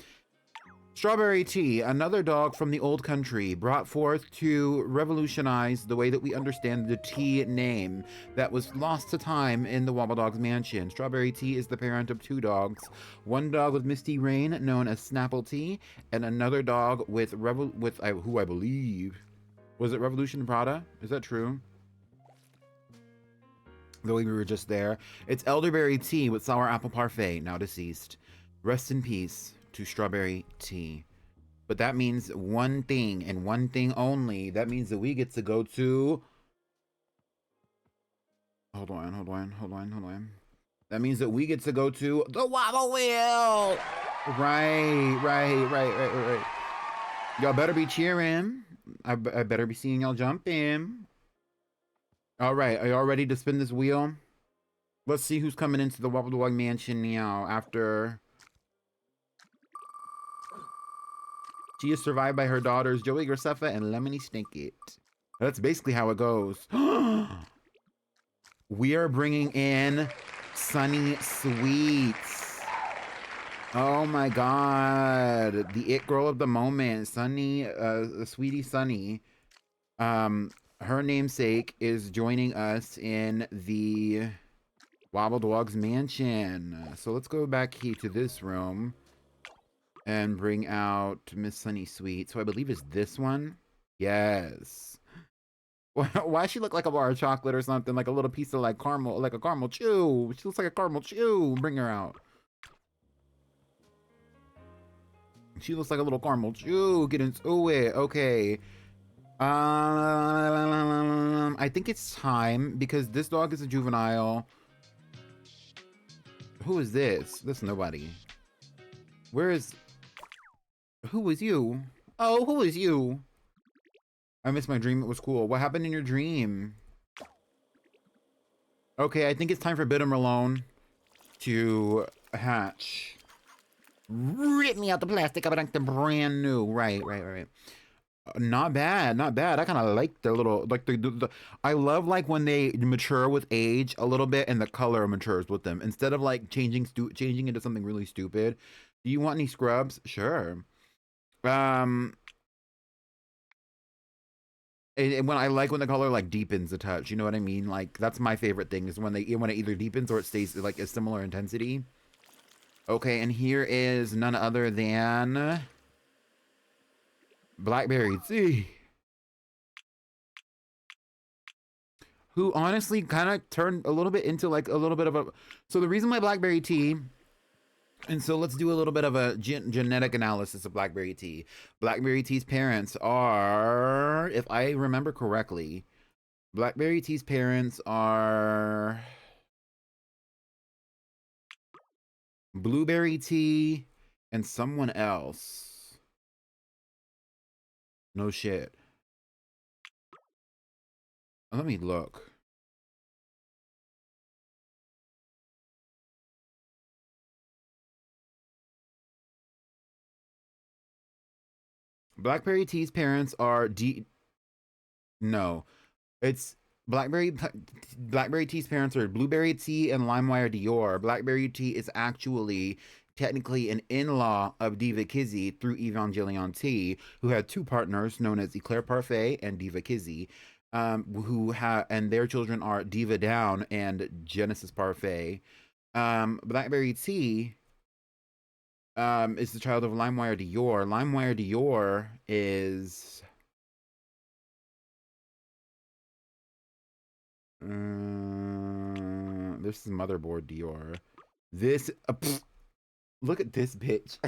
Strawberry tea, another dog from the old country, brought forth to revolutionize the way that we understand the tea name that was lost to time in the Wobbledogs mansion. Strawberry tea is the parent of 2 dogs. One dog with Misty Rain, known as Snapple Tea, and another dog with who I believe was it Revolution Prada? Is that true? The way we were just there. It's elderberry tea with sour apple parfait, now deceased. Rest in peace to strawberry tea. But that means one thing and one thing only. That means that we get to go to... Hold on. That means that we get to go to the Wobble Wheel! Right. Y'all better be cheering. I better be seeing y'all jump in. Alright, are y'all ready to spin this wheel? Let's see who's coming into the Wobbledog mansion now after... She is survived by her daughters, Joey Graceffa and Lemony Snicket. That's basically how it goes. We are bringing in Sunny Sweets. Oh my god. The it girl of the moment. Sunny, Sweetie Sunny. Her namesake is joining us in the Wobbledogs mansion. So let's go back here to this room. And bring out Miss Sunny Sweet. So I believe it's this one. Yes. Why does she look like a bar of chocolate or something? Like a little piece of like caramel, like a caramel chew. She looks like a caramel chew. Bring her out. She looks like a little caramel chew. Get into it. Okay. I think it's time because this dog is a juvenile. Who is this? This nobody. Where is... Who is you? Oh, who is you? I missed my dream. It was cool. What happened in your dream? Okay, I think it's time for Bitter Malone to hatch. Rip me out the plastic. I'm brand new. Right. Not bad, not bad. I kind of like their little like the I love like when they mature with age a little bit and the color matures with them instead of like changing into something really stupid. Do you want any scrubs? Sure. Um, and when I like when the color like deepens a touch, you know what I mean? Like that's my favorite thing is when it either deepens or it stays like a similar intensity. Okay, and here is none other than Blackberry Tea, who honestly kind of turned a little bit into like a little bit of a. So the reason why Blackberry Tea, and so let's do a little bit of a genetic analysis of Blackberry Tea. Blackberry Tea's parents are, if I remember correctly, Blackberry Tea's parents are Blueberry Tea and someone else. No shit. Let me look. Blackberry Tea's parents are No, it's Blackberry Tea's parents are Blueberry Tea and LimeWire Dior. Blackberry Tea is actually technically an in-law of Diva Kizzy through Evangelion Tea, who had two partners known as Eclair Parfait and Diva Kizzy, who have and their children are Diva Down and Genesis Parfait. Blackberry Tea is the child of LimeWire Dior. LimeWire Dior is this is Motherboard Dior. This look at this bitch.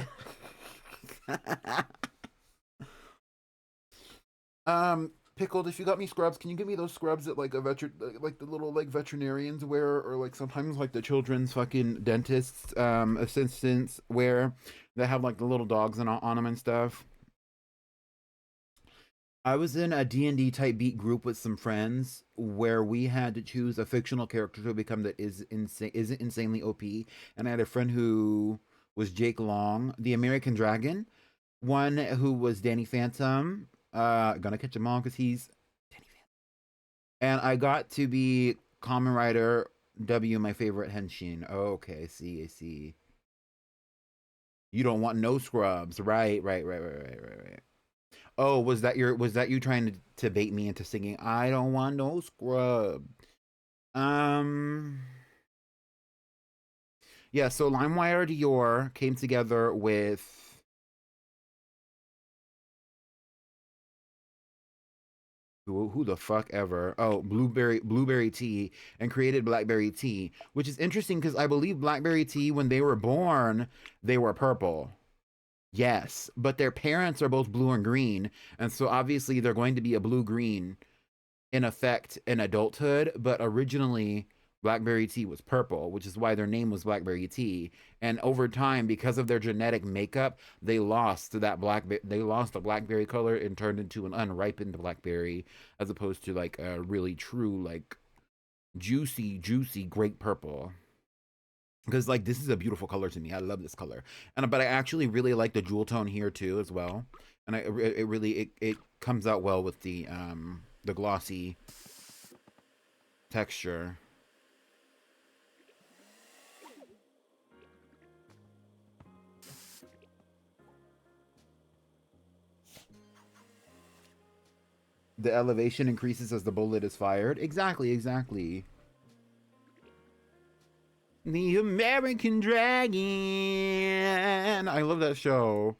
Pickled, if you got me scrubs, can you give me those scrubs that like like the little like veterinarians wear, or like sometimes like the children's fucking dentists assistants wear, that have like the little dogs on them and stuff. I was in a D&D type beat group with some friends where we had to choose a fictional character to become that isn't insanely OP, and I had a friend who was Jake Long, the American Dragon, one who was Danny Phantom. Gonna catch him on because he's Danny Phantom, and I got to be Common Rider W, my favorite henshin. Oh, okay, I see. You don't want no scrubs, right. Oh, was that you trying to bait me into singing I don't want no scrub? Um yeah, so LimeWire Dior came together with who the fuck ever? Oh, Blueberry Tea, and created Blackberry Tea, which is interesting because I believe Blackberry Tea when they were born, they were purple. Yes, but their parents are both blue and green, and so obviously they're going to be a blue green in effect in adulthood, but originally Blackberry Tea was purple, which is why their name was Blackberry Tea. And over time, because of their genetic makeup, they lost the blackberry color and turned into an unripened blackberry, as opposed to like a really true like juicy grape purple. Because like this is a beautiful color to me. I love this color, and but I actually really like the jewel tone here too as well. And it really it comes out well with the glossy texture. The elevation increases as the bullet is fired. Exactly. The American Dragon. I love that show.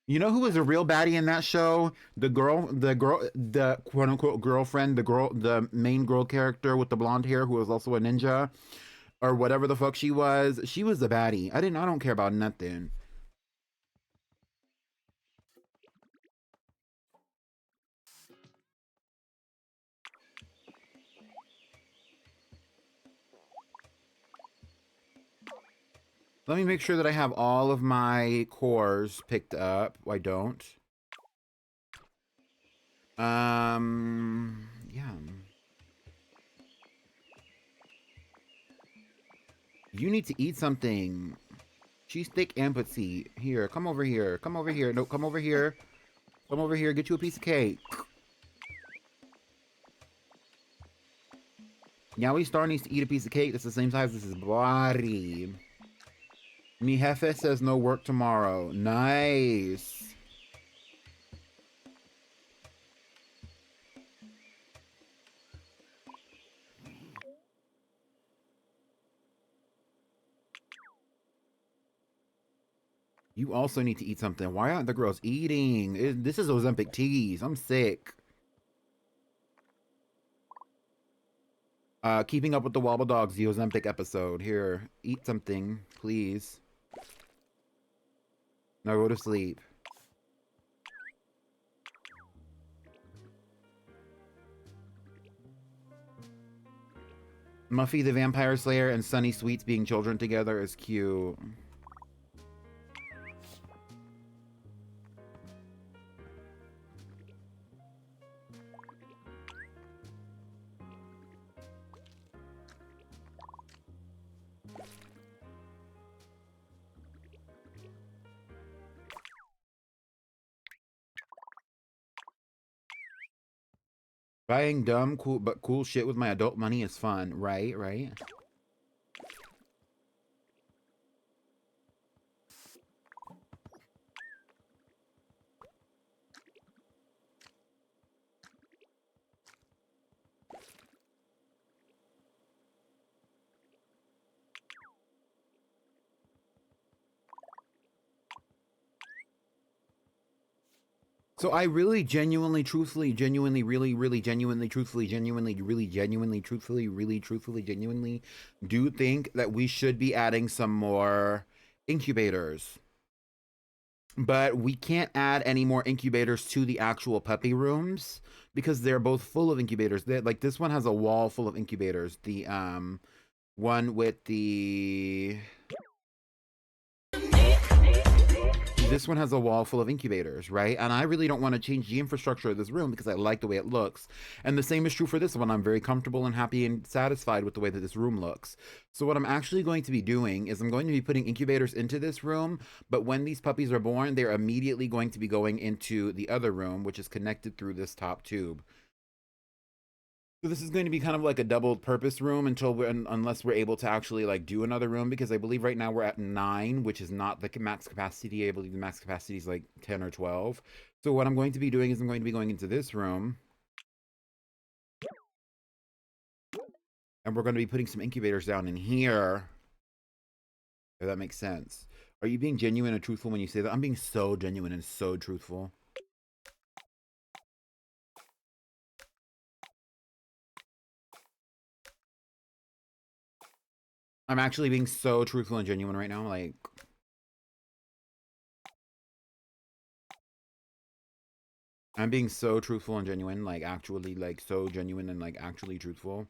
You know who was a real baddie in that show? The quote unquote girlfriend, the main girl character with the blonde hair, who was also a ninja, or whatever the fuck she was. She was the baddie. I don't care about nothing. Let me make sure that I have all of my cores picked up. I don't. Yeah. You need to eat something. Cheese steak and petite. Here, come over here. Come over here. No, come over here. Come over here, get you a piece of cake. Now we star needs to eat a piece of cake that's the same size as his body. Mi jefe says no work tomorrow. Nice. You also need to eat something. Why aren't the girls eating? This is Ozempic teas. I'm sick. Keeping up with the Wobbledogs, the Ozempic episode. Here, eat something, please. Now go to sleep. Muffy the Vampire Slayer and Sunny Sweets being children together is cute. Buying dumb, cool shit with my adult money is fun, right? Right? So I really genuinely, truthfully, genuinely, really, genuinely, truthfully, genuinely, really, genuinely, truthfully, really, truthfully, genuinely do think that we should be adding some more incubators. But we can't add any more incubators to the actual puppy rooms because they're both full of incubators. Like this one has a wall full of incubators. The one with the this one has a wall full of incubators, right? And I really don't want to change the infrastructure of this room because I like the way it looks. And the same is true for this one. I'm very comfortable and happy and satisfied with the way that this room looks. So what I'm actually going to be doing is I'm going to be putting incubators into this room, but when these puppies are born, they're immediately going to be going into the other room, which is connected through this top tube. So this is going to be kind of like a double purpose room unless we're able to actually like do another room, because I believe right now we're at 9, which is not the max capacity. I believe the max capacity is like 10 or 12. So what I'm going to be doing is I'm going to be going into this room. And we're going to be putting some incubators down in here. If that makes sense. Are you being genuine and truthful when you say that? I'm being so genuine and so truthful. I'm actually being so truthful and genuine right now. Like, I'm being so truthful and genuine. Like, actually, like, so genuine and, like, actually truthful.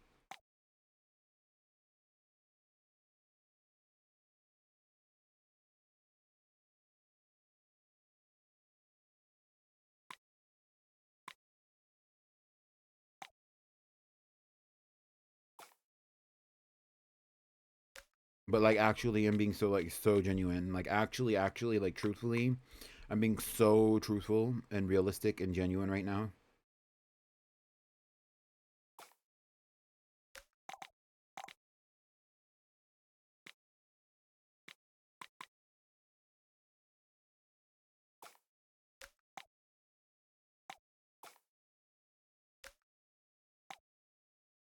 But, like, actually, I'm being so, like, so genuine. Like, actually, like, truthfully, I'm being so truthful and realistic and genuine right now.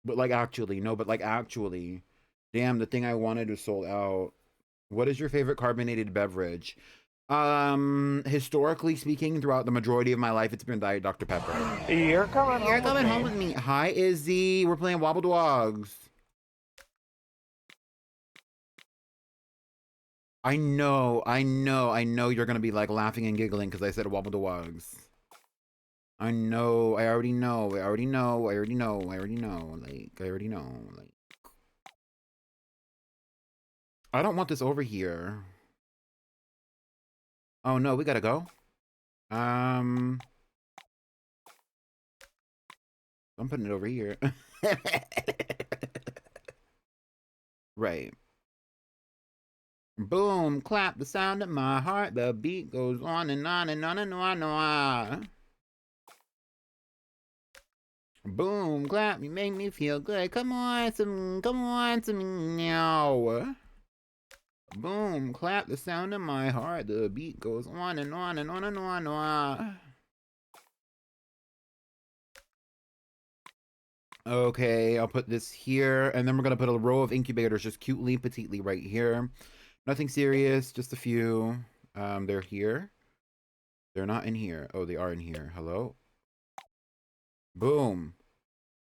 But, like, actually, no, but, like, actually. Damn, the thing I wanted was sold out. What is your favorite carbonated beverage? Historically speaking, throughout the majority of my life, it's been Diet Dr. Pepper.
You're coming
home with me. Hi, Izzy. We're playing Wobbledogs. I know you're gonna be like laughing and giggling because I said Wobbledogs. I know, I already know. Like, I already know. Like, I don't want this over here. Oh no, we gotta go. I'm putting it over here. Right. Boom, clap the sound of my heart. The beat goes on and on and on and on and on. Boom, clap, you make me feel good. Come on, some meow. Boom, clap the sound of my heart. The beat goes on and on and on and on and on. Okay, I'll put this here, and then we're gonna put a row of incubators just cutely, petitely right here. Nothing serious, just a few. They're here. They're not in here. Oh, they are in here. Hello? Boom.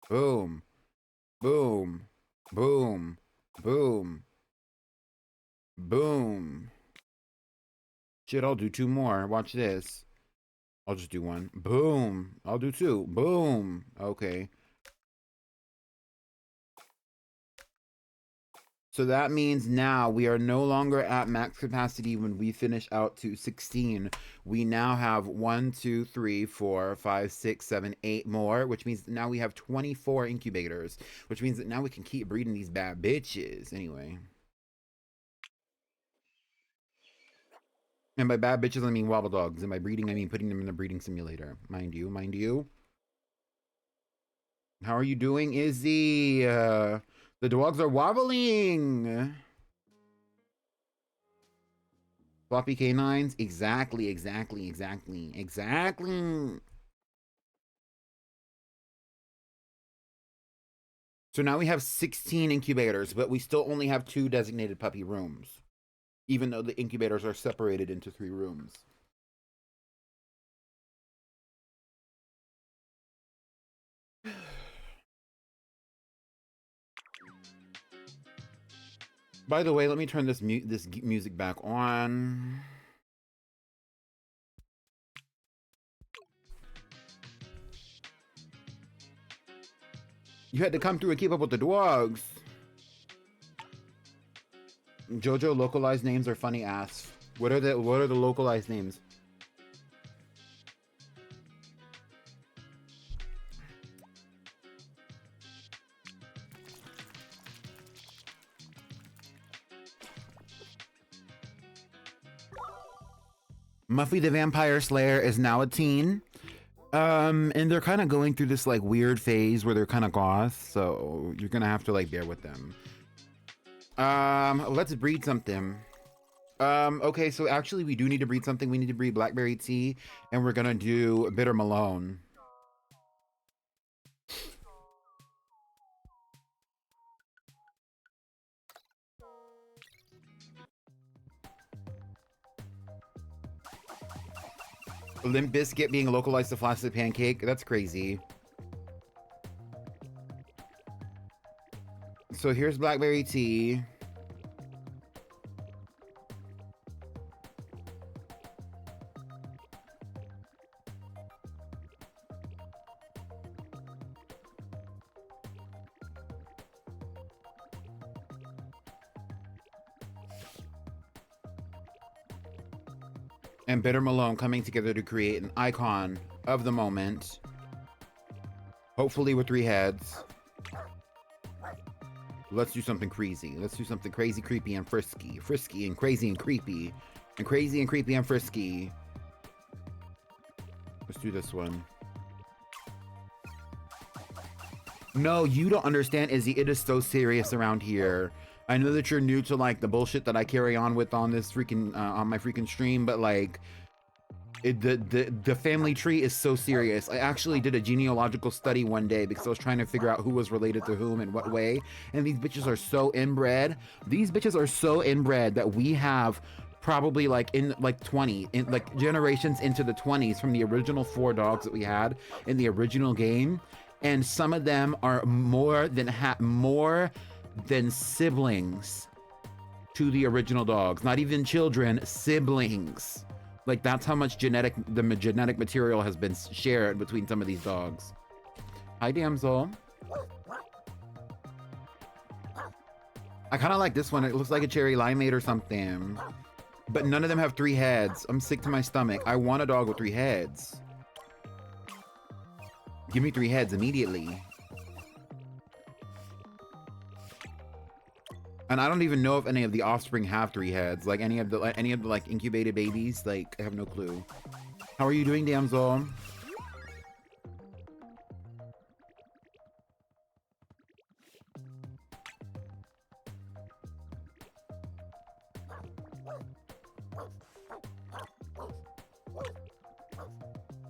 Boom. Boom. Boom. Boom. Boom. Shit, I'll do two more. Watch this. I'll just do one. Boom. I'll do two. Boom. Okay. So that means now we are no longer at max capacity when we finish out to 16. We now have 1, 2, 3, 4, 5, 6, 7, 8 more, which means now we have 24 incubators, which means that now we can keep breeding these bad bitches. Anyway. And by bad bitches, I mean Wobbledogs. And by breeding, I mean putting them in the breeding simulator. Mind you, mind you. How are you doing, Izzy? The dogs are wobbling. Floppy canines? Exactly, exactly, exactly, exactly. So now we have 16 incubators, but we still only have 2 designated puppy rooms, even though the incubators are separated into 3 rooms. By the way, let me turn this music back on. You had to come through and keep up with the dogs. JoJo localized names are funny ass. What are the localized names? Muffy the Vampire Slayer is now a teen. And they're kind of going through this like weird phase where they're kind of goth, so you're gonna have to like bear with them. Let's breed something. Okay, so actually we do need to breed something. We need to breed Blackberry Tea, and we're gonna do Bitter Malone. Limp Biscuit being localized to Flaccid Pancake, that's crazy. So here's Blackberry Tea. And Bitter Malone coming together to create an icon of the moment. Hopefully with 3 heads. Let's do something crazy. Let's do something crazy, creepy, and frisky. Frisky and crazy and creepy. And crazy and creepy and frisky. Let's do this one. No, you don't understand, Izzy. It is so serious around here. I know that you're new to like the bullshit that I carry on with on this freaking on my freaking stream, but like the family tree is so serious. I actually did a genealogical study one day because I was trying to figure out who was related to whom and what way. And these bitches are so inbred. These bitches are so inbred that we have probably like in like 20 in like generations into the 20s from the original 4 dogs that we had in the original game, and some of them are more than siblings to the original dogs. Not even children, siblings. Like that's how much genetic material has been shared between some of these dogs. Hi, damsel. I kind of like this one. It looks like a cherry limeade or something. But none of them have 3 heads. I'm sick to my stomach. I want a dog with 3 heads. Give me 3 heads immediately. And I don't even know if any of the offspring have 3 heads. Like any of the like incubated babies. Like I have no clue. How are you doing, damsel?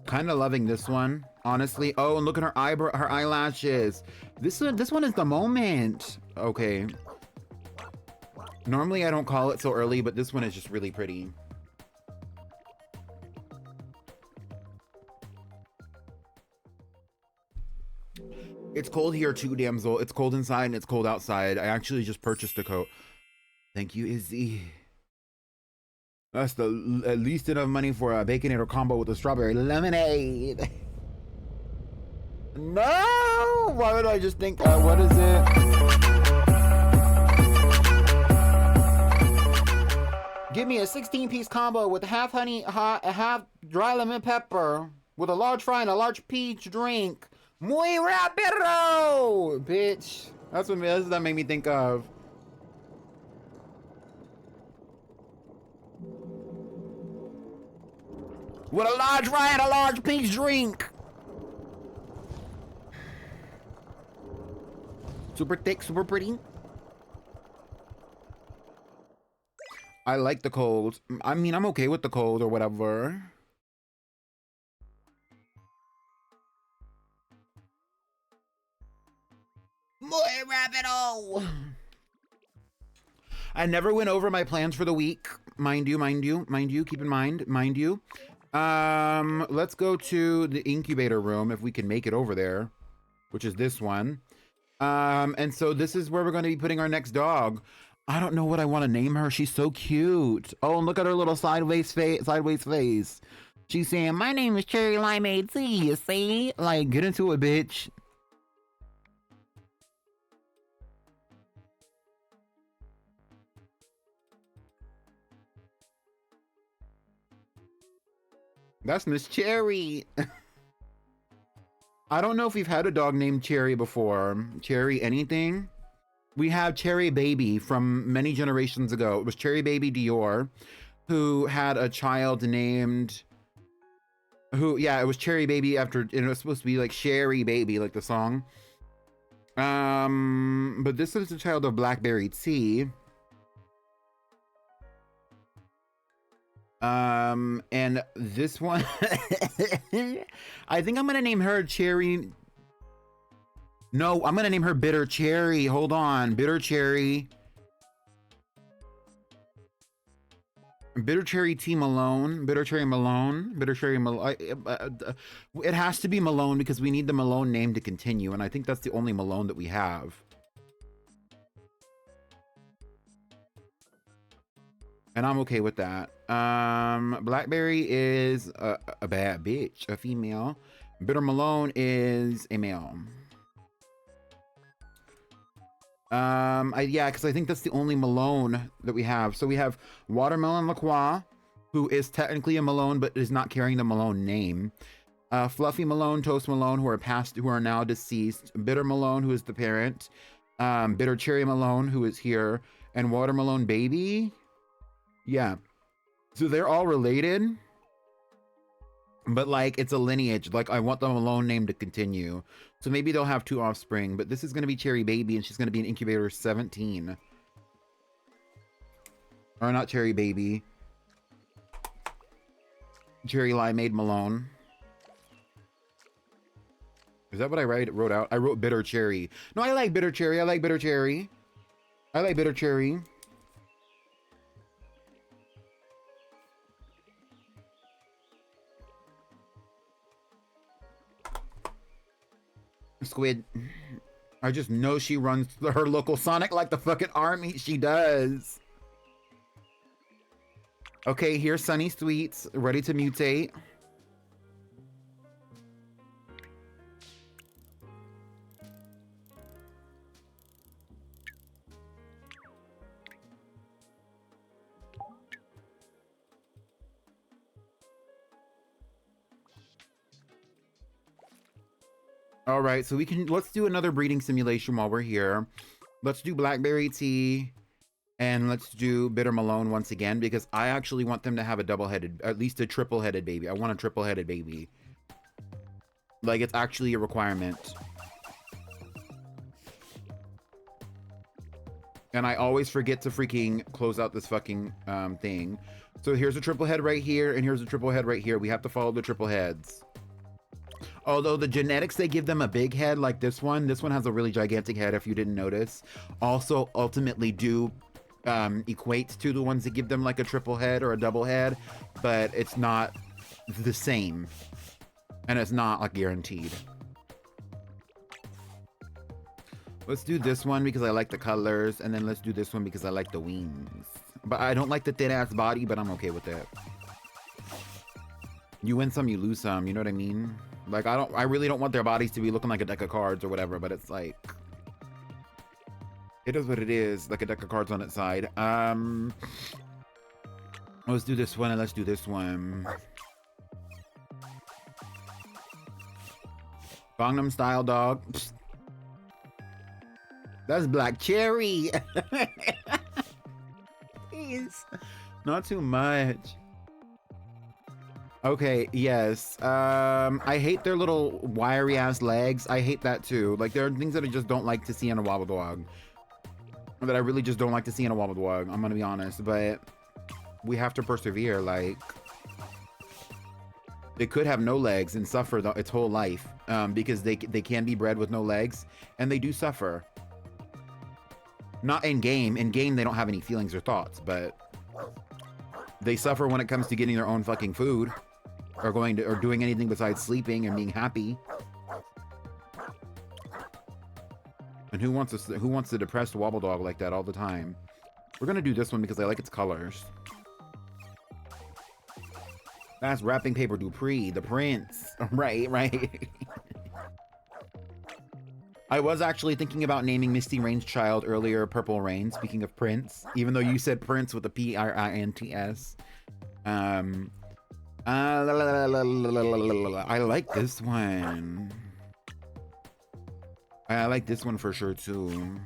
Kind of loving this one, honestly. Oh, and look at her eyebrow, her eyelashes. This one is the moment. Okay. Normally I don't call it so early, but this one is just really pretty. It's cold here too, damsel. It's cold inside and it's cold outside. I actually just purchased a coat. Thank you, Izzy. That's the at least enough money for a Baconator combo with a strawberry lemonade. No! Why would I just think, what is it? Give me a 16-piece combo with half honey, half dry lemon pepper, with a large fry and a large peach drink. Muy rápido! Bitch. That's what that made me think of. With a large fry and a large peach drink. Super thick, super pretty. I like the cold. I mean, I'm okay with the cold or whatever. Muy rápido! I never went over my plans for the week. Mind you, keep in mind you. Let's go to the incubator room if we can make it over there, which is this one. And so this is where we're going to be putting our next dog. I don't know what I want to name her. She's so cute. Oh, and look at her little sideways face. She's saying, my name is Cherry Limeade Tea, you see? Like, get into it, bitch. That's Miss Cherry. I don't know if we've had a dog named Cherry before. Cherry anything? We have Cherry Baby from many generations ago. It was Cherry Baby Dior, who had a child named... it was Cherry Baby after... And it was supposed to be like Sherry Baby, like the song. But this is a child of Blackberry Tea. And this one... I think I'm gonna name her Cherry... No, I'm gonna name her Bitter Cherry. Hold on. Bitter Cherry. Bitter Cherry Tea Malone. Bitter Cherry Malone. Bitter Cherry Malone. It has to be Malone because we need the Malone name to continue. And I think that's the only Malone that we have. And I'm okay with that. Blackberry is a bad bitch. A female. Bitter Malone is a male. Yeah, because I think that's the only Malone that we have. So we have Watermelon LaCroix, who is technically a Malone, but is not carrying the Malone name. Fluffy Malone, Toast Malone, who are now deceased. Bitter Malone, who is the parent. Bitter Cherry Malone, who is here. And Watermelon Baby. Yeah. So they're all related. But like, it's a lineage. Like, I want the Malone name to continue. So maybe they'll have 2 offspring. But this is going to be Cherry Baby, and she's going to be an incubator 17. Or not Cherry Baby. Cherry Limeade Malone. Is that what I wrote out? I wrote Bitter Cherry. No, I like Bitter Cherry. I like Bitter Cherry. I like Bitter Cherry. Squid. I just know she runs her local Sonic like the fucking army. She does. Okay, here's Sunny Sweets, ready to mutate. All right, so let's do another breeding simulation while we're here. Let's do Blackberry Tea, and let's do Bitter Malone once again, because I actually want them to have a double-headed, at least a triple-headed baby. I want a triple-headed baby. Like, it's actually a requirement. And I always forget to freaking close out this fucking thing. So here's a triple head right here, and here's a triple head right here. We have to follow the triple heads. Although the genetics, they give them a big head like this one. This one has a really gigantic head, if you didn't notice. Also, ultimately do equate to the ones that give them like a triple head or a double head, but it's not the same. And it's not like guaranteed. Let's do this one because I like the colors, and then let's do this one because I like the wings. But I don't like the thin ass body, but I'm okay with it. You win some, you lose some, you know what I mean? Like, I really don't want their bodies to be looking like a deck of cards or whatever, but it's like, it is what it is, like a deck of cards on its side. Let's do this one and let's do this one. Gangnam Style dog. Psst. That's Black Cherry. Please. Not too much. Okay, yes. I hate their little wiry ass legs. I hate that too. Like, there are things that I just don't like to see in a Wobbledog. That I really just don't like to see in a Wobbledog. I'm gonna be honest, but we have to persevere. Like, it could have no legs and suffer its whole life because they can be bred with no legs, and they do suffer. Not in game. In game, they don't have any feelings or thoughts, but they suffer when it comes to getting their own fucking food, or doing anything besides sleeping and being happy. And who wants a depressed Wobbledog like that all the time? We're gonna do this one because I like its colors. That's Wrapping Paper Dupree, the prince. Right. I was actually thinking about naming Misty Rain's child earlier Purple Rain, speaking of Prince, even though you said Prince with a P-R-I-N-T-S. I like this one. I like this one for sure too.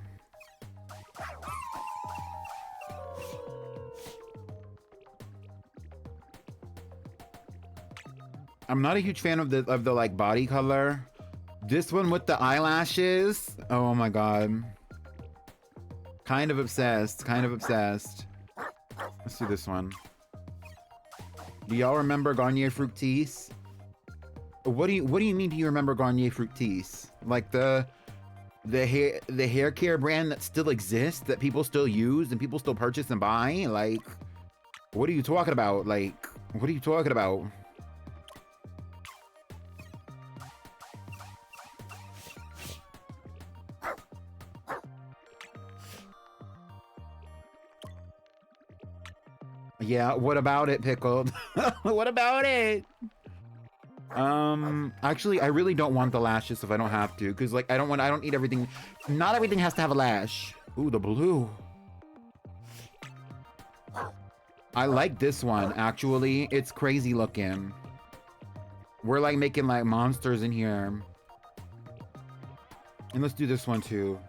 I'm not a huge fan of the like body color. This one with the eyelashes. Oh my god. Kind of obsessed. Let's do this one. Do y'all remember Garnier Fructis? What do you mean, do you remember Garnier Fructis? Like the hair care brand that still exists, that people still use and people still purchase and buy? Like, what are you talking about? Like, what are you talking about? Yeah, what about it, Pickled? What about it? Actually, I really don't want the lashes if I don't have to, because like I don't need everything. Not everything has to have a lash. Ooh, the blue. I like this one, actually. It's crazy looking. We're like making like monsters in here. And let's do this one too.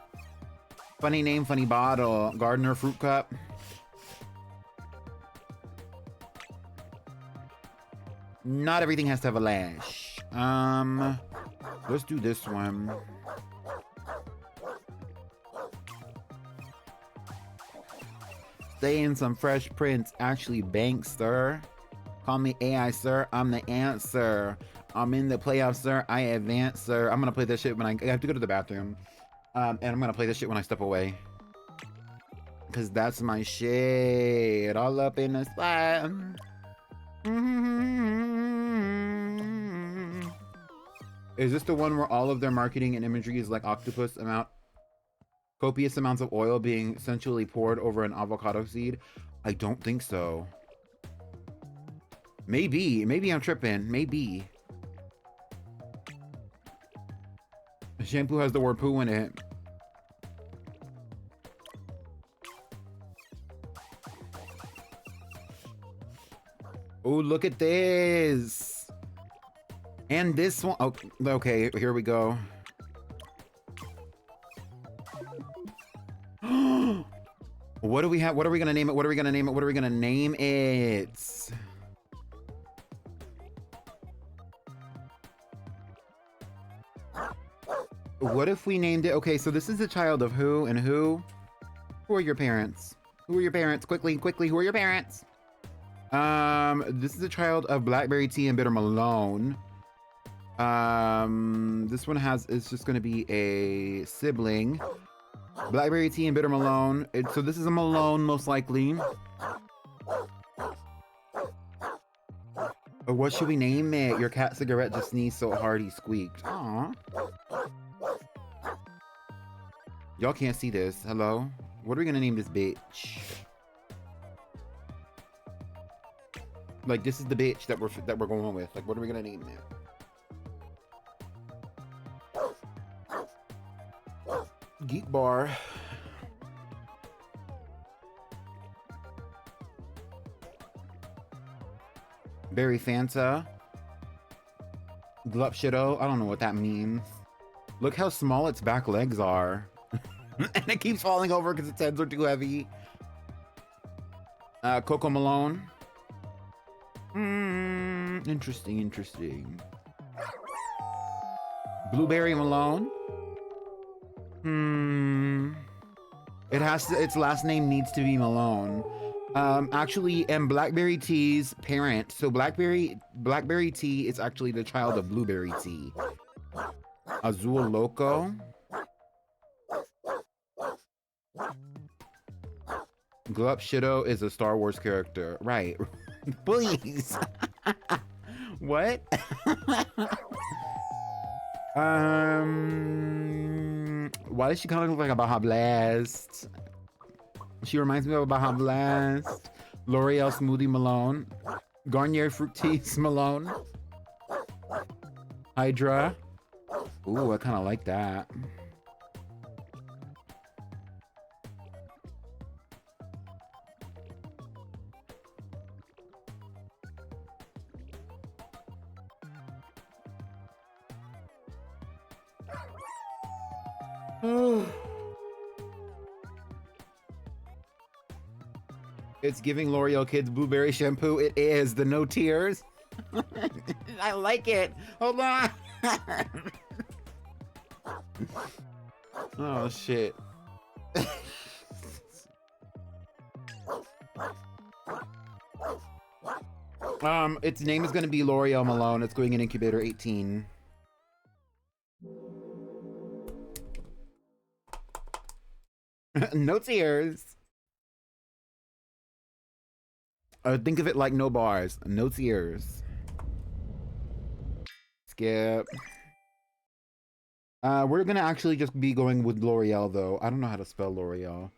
Funny name, funny bottle. Gardener Fruit Cup. Not everything has to have a lash. Let's do this one. Stay in some Fresh Prince. Ashley Banks, sir. Call me AI, sir. I'm the answer. I'm in the playoffs, sir. I advance, sir. I'm gonna play this shit when I have to go to the bathroom. And I'm gonna play this shit when I step away. Cause that's my shit. All up in the spot. Is this the one where all of their marketing and imagery is like copious amounts of oil being essentially poured over an avocado seed? I don't think so. Maybe I'm tripping. Maybe. The shampoo has the word poo in it. Oh, look at this. And this one. Oh, okay, here we go. What do we have? What are we gonna name it? What are we gonna name it? What are we gonna name it? What if we named it? Okay, so this is a child of who and who? Who are your parents? Who are your parents? Quickly, quickly, who are your parents? This is a child of Blackberry Tea and Bitter Malone. This one it's just gonna be a sibling. Blackberry Tea and Bitter Malone. So this is a Malone, most likely. What should we name it? Your cat cigarette just sneezed so hard he squeaked. Aww. Y'all can't see this. Hello? What are we gonna name this bitch? Like, this is the bitch that we're going with. Like, what are we gonna name it? Geek Bar. Berry Fanta. Glupshido. I don't know what that means. Look how small its back legs are. And it keeps falling over because its heads are too heavy. Coco Malone. Interesting, interesting. Blueberry Malone. Its last name needs to be Malone. Actually, and Blackberry Tea's parent. So Blackberry Tea is actually the child of Blueberry Tea. Azul Loco. Glupshido is a Star Wars character. Right. Please. What? Why does she kind of look like a Baja Blast? She reminds me of a Baja Blast. L'Oreal Smoothie Malone. Garnier Fructis Malone. Hydra. Ooh, I kind of like that. It's giving L'Oreal Kids blueberry shampoo. It is the no tears. I like it. Hold on. Oh shit. Its name is going to be L'Oreal Malone. It's going in incubator 18. No tears. Think of it like no bars. No tears. Skip. We're gonna actually just be going with L'Oreal though. I don't know how to spell L'Oreal.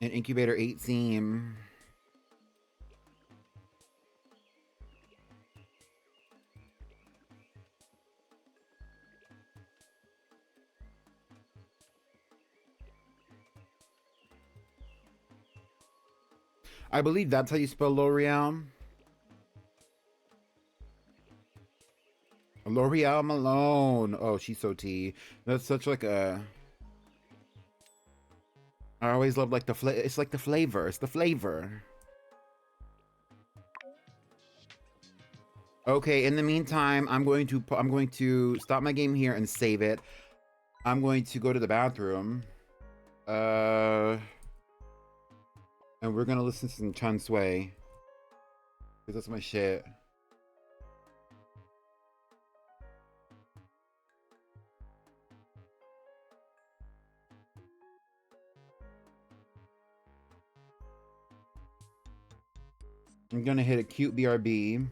An incubator 18. I believe that's how you spell L'Oreal. L'Oreal Malone. Oh, she's so tea. That's such like a... I always love like the it's like the flavor. It's the flavor. Okay, in the meantime, I'm going to stop my game here and save it. I'm going to go to the bathroom. And we're gonna listen to some Chun Sui. Because that's my shit. I'm gonna hit a cute BRB.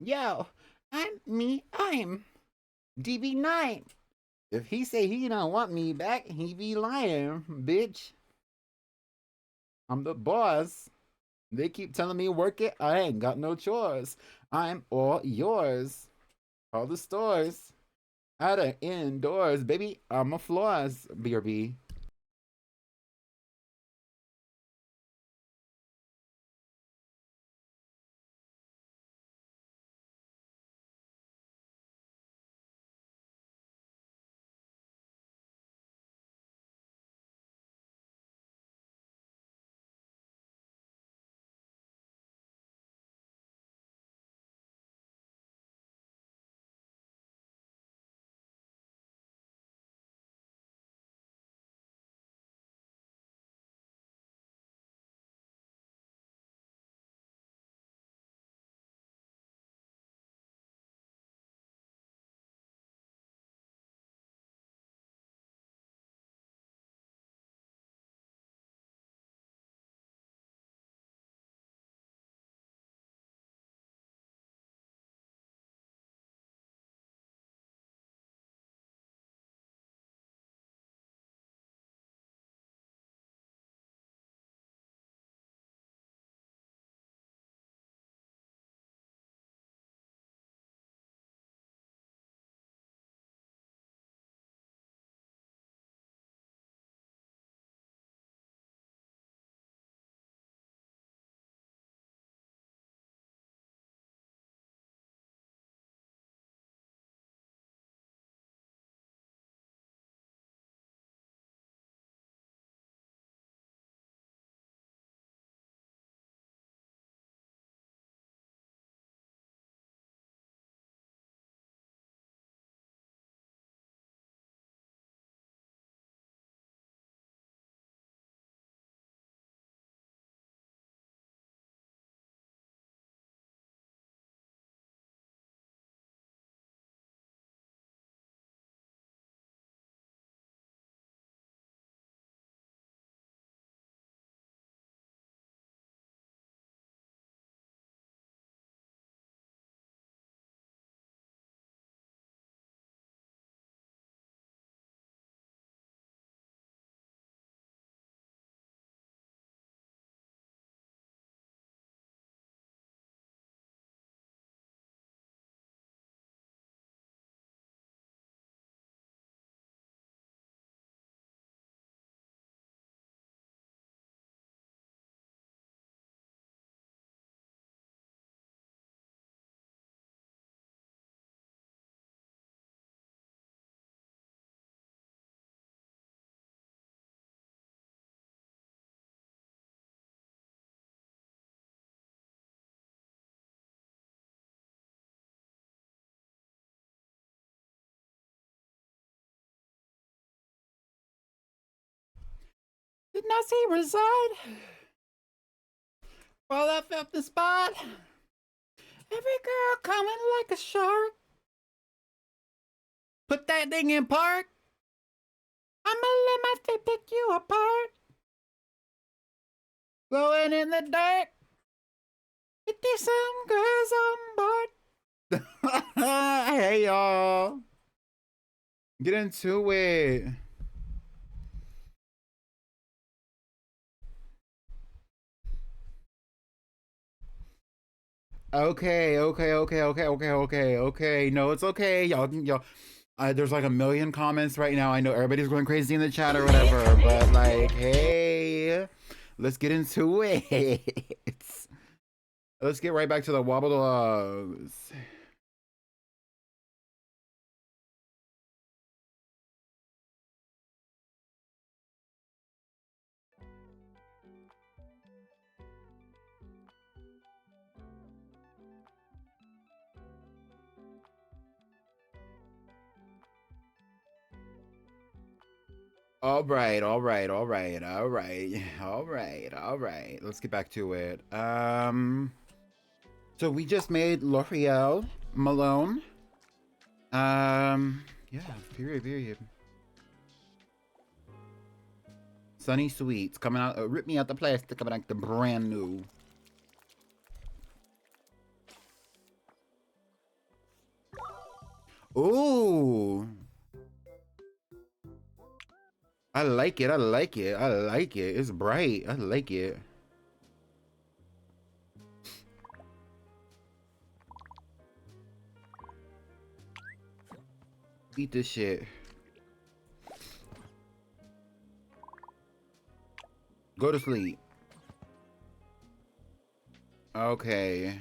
Yo, I'm DB9. If he say he don't want me back, he be lying, bitch. I'm the boss. They keep telling me work it, I ain't got no chores. I'm all yours. All the stores. Out of indoors, baby. I'm a floors, BRB.
Did not see reside. Fall off up the spot. Every girl coming like a shark. Put that thing in park. I'ma let my feet pick you apart. Glowing in the dark. 50 some girls on board. Hey y'all. Get into it. Okay. No, it's okay. Y'all. There's like a million comments right now. I know everybody's going crazy in the chat or whatever, but like, hey, let's get into it. Let's get right back to the Wobbledogs. All right. Let's get back to it. So we just made L'Oreal Malone. Yeah, period. Sunny Sweets coming out. Rip me out the plastic, coming out the brand new. Ooh. I like it. I like it. I like it. It's bright. I like it. Eat this shit. Go to sleep. Okay.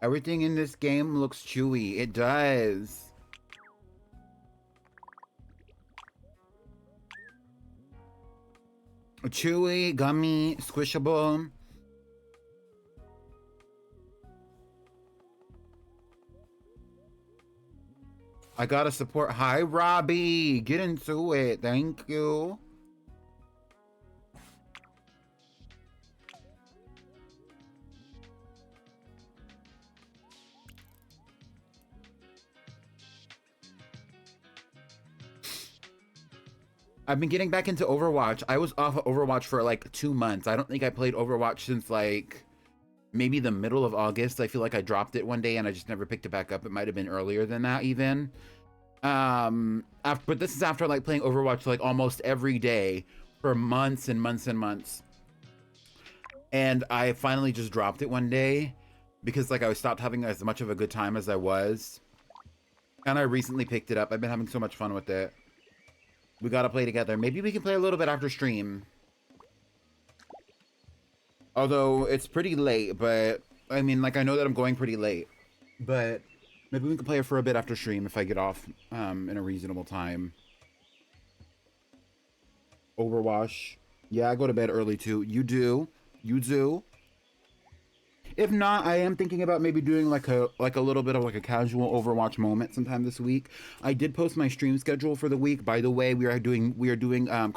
Everything in this game looks chewy. It does. Chewy, gummy, squishable. I gotta support. Hi, Robbie. Get into it. Thank you. I've been getting back into Overwatch. I was off of Overwatch for like 2 months. I don't think I played Overwatch since like maybe the middle of August. I feel like I dropped it one day and I just never picked it back up. It might have been earlier than that even. But this is after like playing Overwatch like almost every day for months and months and months. And I finally just dropped it one day because like I stopped having as much of a good time as I was. And I recently picked it up. I've been having so much fun with it. We gotta play together. Maybe we can play a little bit after stream. Although it's pretty late, but I mean, like I know that I'm going pretty late, but maybe we can play it for a bit after stream if I get off in a reasonable time. Overwatch. Yeah, I go to bed early too. You do. You do. If not, I am thinking about maybe doing like a little bit of like a casual Overwatch moment sometime this week. I did post my stream schedule for the week. By the way, we are doing weekend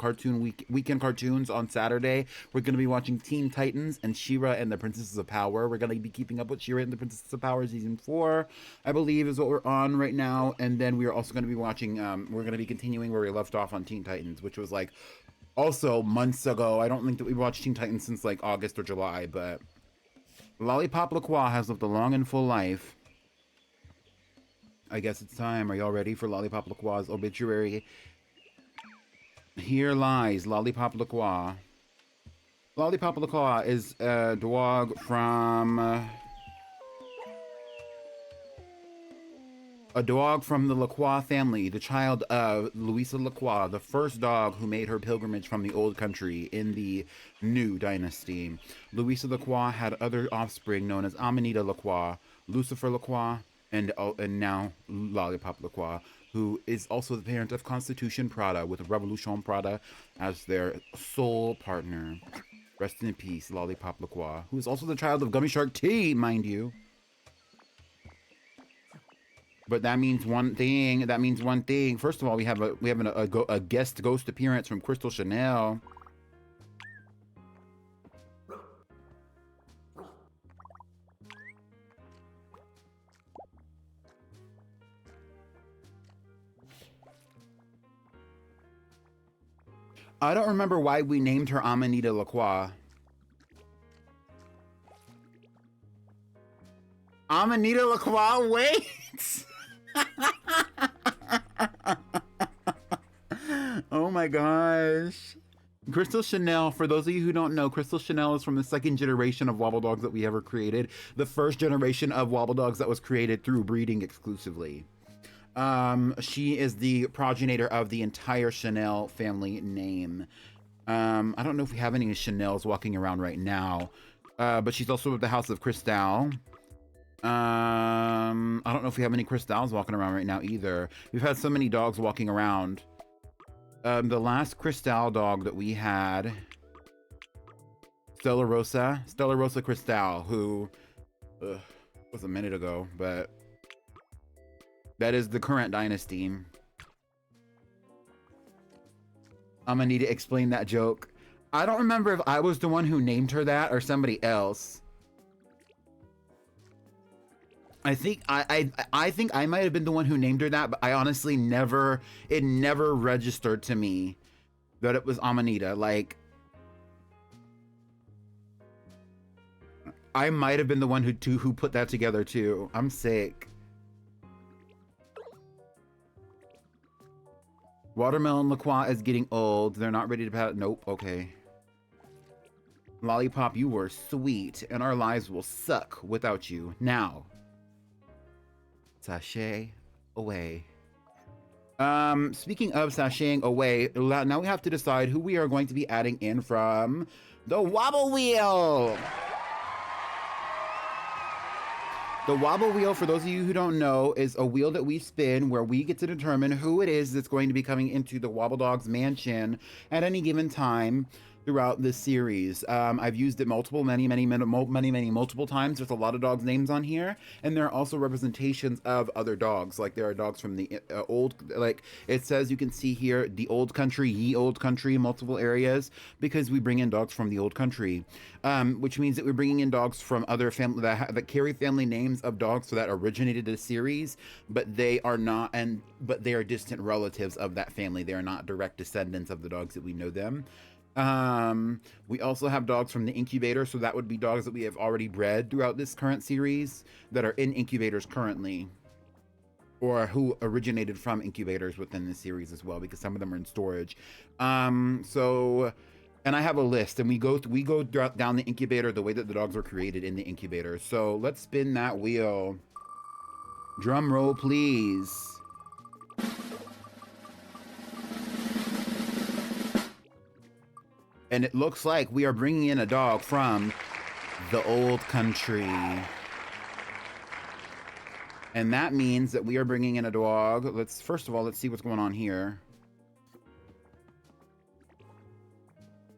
cartoons on Saturday. We're going to be watching Teen Titans and She-Ra and the Princesses of Power. We're going to be keeping up with She-Ra and the Princesses of Power season 4, I believe is what we're on right now. And then we are also going to be watching we're going to be continuing where we left off on Teen Titans, which was like also months ago. I don't think that we watched Teen Titans since like August or July, but Lollipop LaCroix has lived a long and full life. I guess it's time. Are y'all ready for Lollipop LaCroix's obituary? Here lies Lollipop LaCroix. Lollipop LaCroix is a dog from... a dog from the Lacroix family, the child of Louisa Lacroix, the first dog who made her pilgrimage from the old country in the new dynasty. Louisa Lacroix had other offspring known as Amanita Lacroix, Lucifer Lacroix, and now Lollipop Lacroix, who is also the parent of Constitution Prada, with Revolution Prada as their sole partner. Rest in peace, Lollipop Lacroix, who is also the child of Gummy Shark T, mind you. But that means one thing. That means one thing. First of all, we have a guest ghost appearance from Crystal Chanel. I don't remember why we named her Amanita Lacroix. Amanita Lacroix, wait! Oh my gosh. Crystal Chanel, for those of you who don't know, Crystal Chanel is from the second generation of Wobbledogs that we ever created. The first generation of Wobbledogs that was created through breeding exclusively. She is the progenitor of the entire Chanel family name. I don't know if we have any Chanels walking around right now, but she's also of the House of Cristal. I don't know if we have any Cristals walking around right now either. We've had so many dogs walking around. The last Cristal dog that we had, Stella Rosa Cristal, who was a minute ago, but that is the current dynasty. I'm gonna need to explain that joke. I don't remember if I was the one who named her that or somebody else. I think I think I might have been the one who named her that, but I honestly it never registered to me that it was Amanita. Like, I might have been the one who put that together too. I'm sick. Watermelon LaCroix is getting old. They're not ready to pat. Nope. Okay. Lollipop, you were sweet, and our lives will suck without you. Now, sashay away. Speaking of sashaying away, now we have to decide who we are going to be adding in from the Wobble Wheel. The Wobble Wheel, for those of you who don't know, is a wheel that we spin where we get to determine who it is that's going to be coming into the Wobbledogs mansion at any given time throughout this series. I've used it multiple times. There's a lot of dogs' names on here, and there are also representations of other dogs. Like there are dogs from the old, like it says, you can see here, the old country, ye old country, multiple areas, because we bring in dogs from the old country, which means that we're bringing in dogs from other family that carry family names of dogs that originated the series, but they are not, but they are distant relatives of that family. They are not direct descendants of the dogs that we know them. We also have dogs from the incubator, so that would be dogs that we have already bred throughout this current series that are in incubators currently, or who originated from incubators within the series as well, because some of them are in storage. So, and I have a list, and we go down the incubator the way that the dogs were created in the incubator. So let's spin that wheel. Drum roll, please. And it looks like we are bringing in a dog from the old country. And that means that we are bringing in a dog. First of all, let's see what's going on here.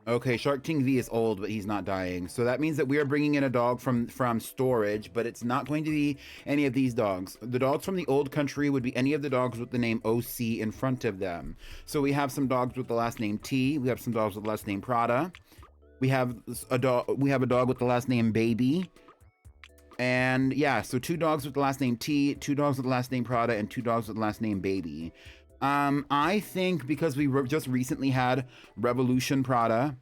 Okay, Shark King V is old, but he's not dying. So that means that we are bringing in a dog from storage, but it's not going to be any of these dogs. The dogs from the old country would be any of the dogs with the name OC in front of them. So we have some dogs with the last name T. We have some dogs with the last name Prada. We have a dog with the last name Baby. And yeah, so 2 dogs with the last name T, 2 dogs with the last name Prada, and 2 dogs with the last name Baby. I think because we just recently had Revolution Prada,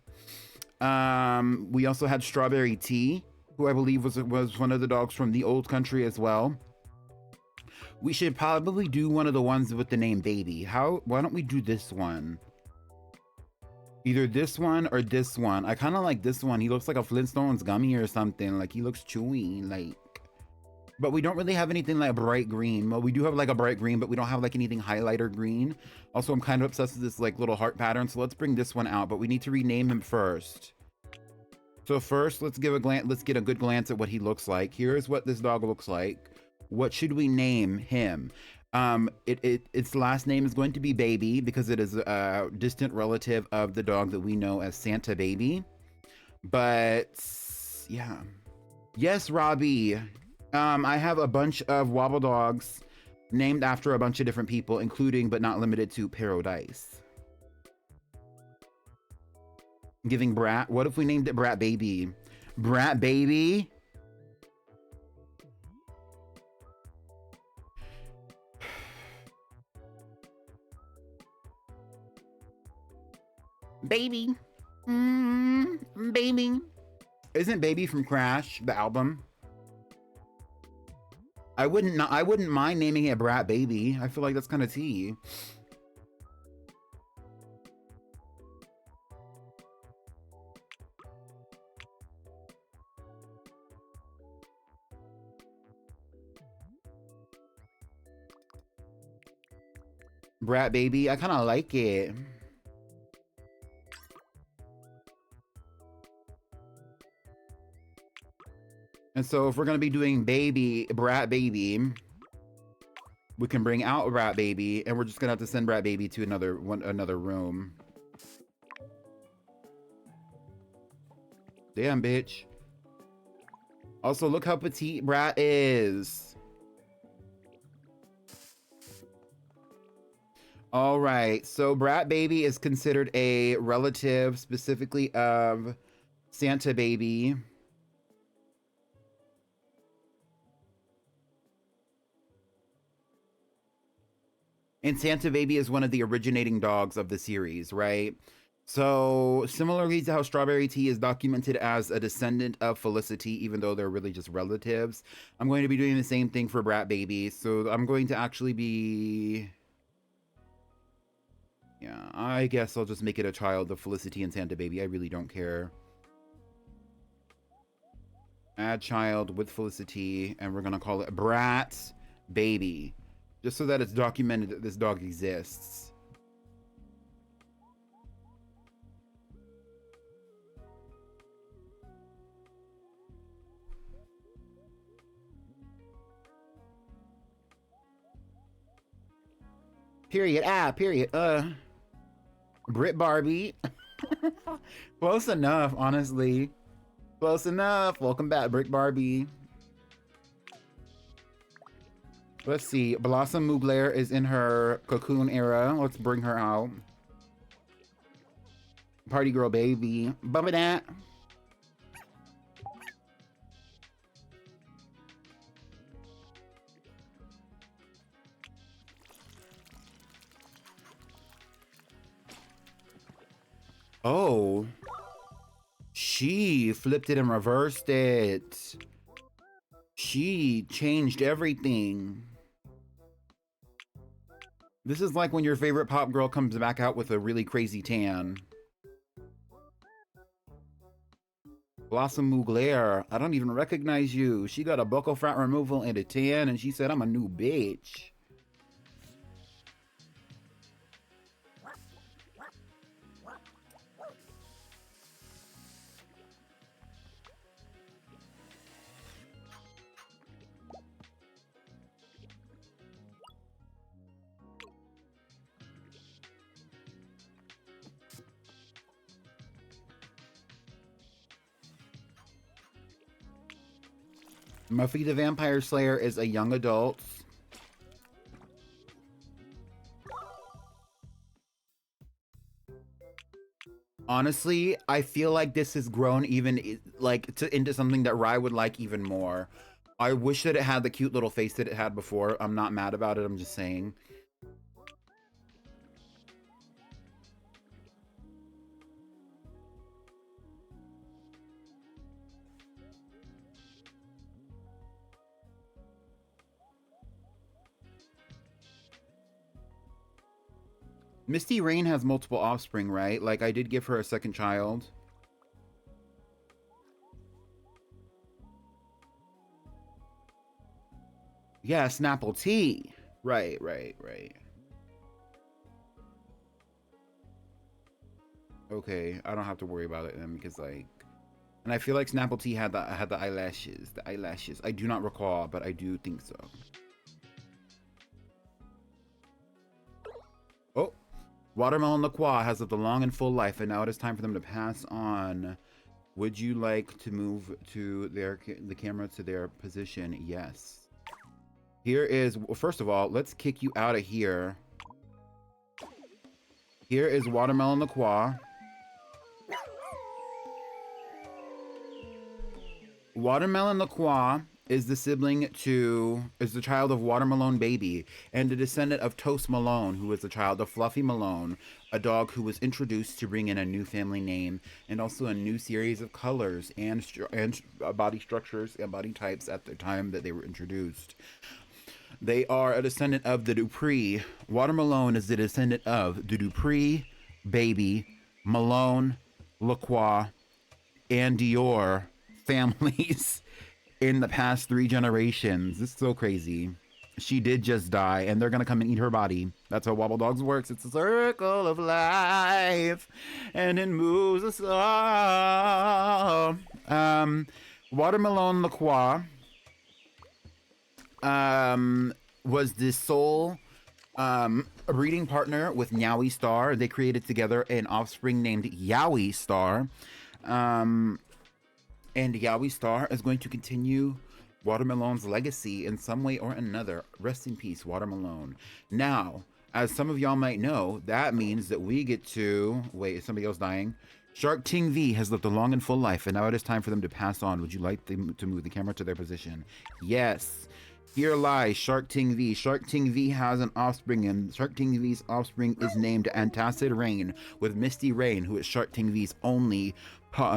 we also had Strawberry Tea, who I believe was one of the dogs from the old country as well. We should probably do one of the ones with the name Baby. Why don't we do this one? Either this one or this one. I kind of like this one. He looks like a Flintstones gummy or something. Like he looks chewy, like. But we don't really have anything like bright green. Well, we do have like a bright green, but we don't have like anything highlighter green. Also, I'm kind of obsessed with this like little heart pattern. So let's bring this one out, but we need to rename him first. So first, let's get a good glance at what he looks like. Here's what this dog looks like. What should we name him? Its last name is going to be Baby because it is a distant relative of the dog that we know as Santa Baby. But yeah. Yes, Robbie. I have a bunch of Wobbledogs named after a bunch of different people, including but not limited to Paradise. Giving Brat. What if we named it Brat Baby? Brat Baby? Baby. Baby. Isn't Baby from Crash, the album? I wouldn't mind naming it Brat Baby. I feel like that's kind of tea. Brat Baby, I kind of like it. And so if we're going to be doing Brat Baby, we can bring out Brat Baby, and we're just going to have to send Brat Baby to another room. Damn, bitch. Also, look how petite Brat is. All right, so Brat Baby is considered a relative specifically of Santa Baby. And Santa Baby is one of the originating dogs of the series, right? So similarly to how Strawberry Tea is documented as a descendant of Felicity, even though they're really just relatives, I'm going to be doing the same thing for Brat Baby. So I'm going to actually be Yeah, I guess I'll just make it a child of Felicity and Santa Baby. I really don't care. Add child with Felicity, and we're gonna call it Brat Baby. Just so that it's documented that this dog exists. Period. Period. Brit Barbie. Close enough, honestly. Close enough. Welcome back, Brick Barbie. Let's see. Blossom Mugler is in her cocoon era. Let's bring her out. Party Girl Baby. Bump that. Oh. She flipped it and reversed it. She changed everything. This is like when your favorite pop girl comes back out with a really crazy tan. Blossom Mugler, I don't even recognize you. She got a buccal fat removal and a tan, and she said, I'm a new bitch. Muffy the Vampire Slayer is a young adult. Honestly, I feel like this has grown even like into something that Rye would like even more. I wish that it had the cute little face that it had before. I'm not mad about it. I'm just saying. Misty Rain has multiple offspring, right? Like, I did give her a second child. Yeah, Snapple T. Right. Okay, I don't have to worry about it then because, like... And I feel like Snapple T had the eyelashes. The eyelashes. I do not recall, but I do think so. Oh! Watermelon LaCroix has lived a long and full life, and now it is time for them to pass on. Would you like to move to the camera to their position? Yes. Here is, well, first of all, let's kick you out of here. Here is Watermelon LaCroix. Watermelon LaCroix is the child of Watermelon Baby and a descendant of Toast Malone, who is the child of Fluffy Malone, a dog who was introduced to bring in a new family name and also a new series of colors and body structures and body types at the time that they were introduced. They are a descendant of the Dupree. Watermelon is the descendant of the Dupree, Baby, Malone, LaCroix, and Dior families in the past 3 generations. This is so crazy. She did just die, and they're gonna come and eat her body. That's how Wobbledogs works. It's a circle of life, and it moves us all. Watermelon LaCroix was the sole breeding partner with Yowie Star. They created together an offspring named Yowie Star. And Yowie Star is going to continue Watermelon's legacy in some way or another. Rest in peace, Watermelon. Now, as some of y'all might know, that means that we get to... Wait, is somebody else dying? Shark Ting V has lived a long and full life, and now it is time for them to pass on. Would you like them to move the camera to their position? Yes. Here lies Shark Ting V. Shark Ting V has an offspring, and Shark Ting V's offspring is named Antacid Rain, with Misty Rain, who is Shark Ting V's only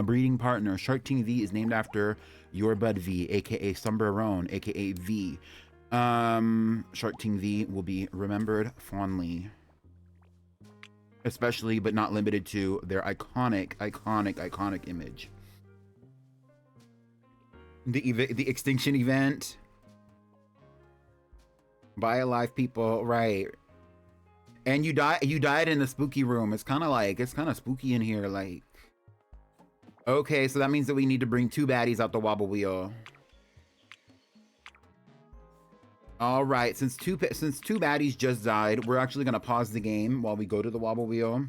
breeding partner. Shark Ting V is named after Your Bud V, aka Sombrerone, aka V. Shark Ting V will be remembered fondly. especially but not limited to their iconic image. The extinction event. Buy alive people, right? And you died in the spooky room. It's kind of spooky in here. Like, okay, so that means that we need to bring 2 baddies out the wobble wheel. All right, since two baddies just died, we're actually gonna pause the game while we go to the wobble wheel.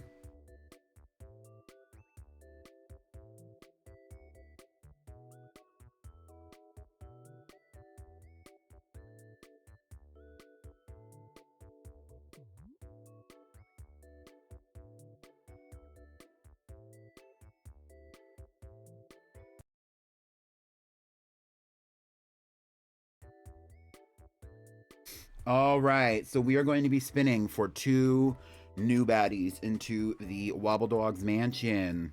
All right, so we are going to be spinning for 2 new baddies into the Wobbledogs mansion.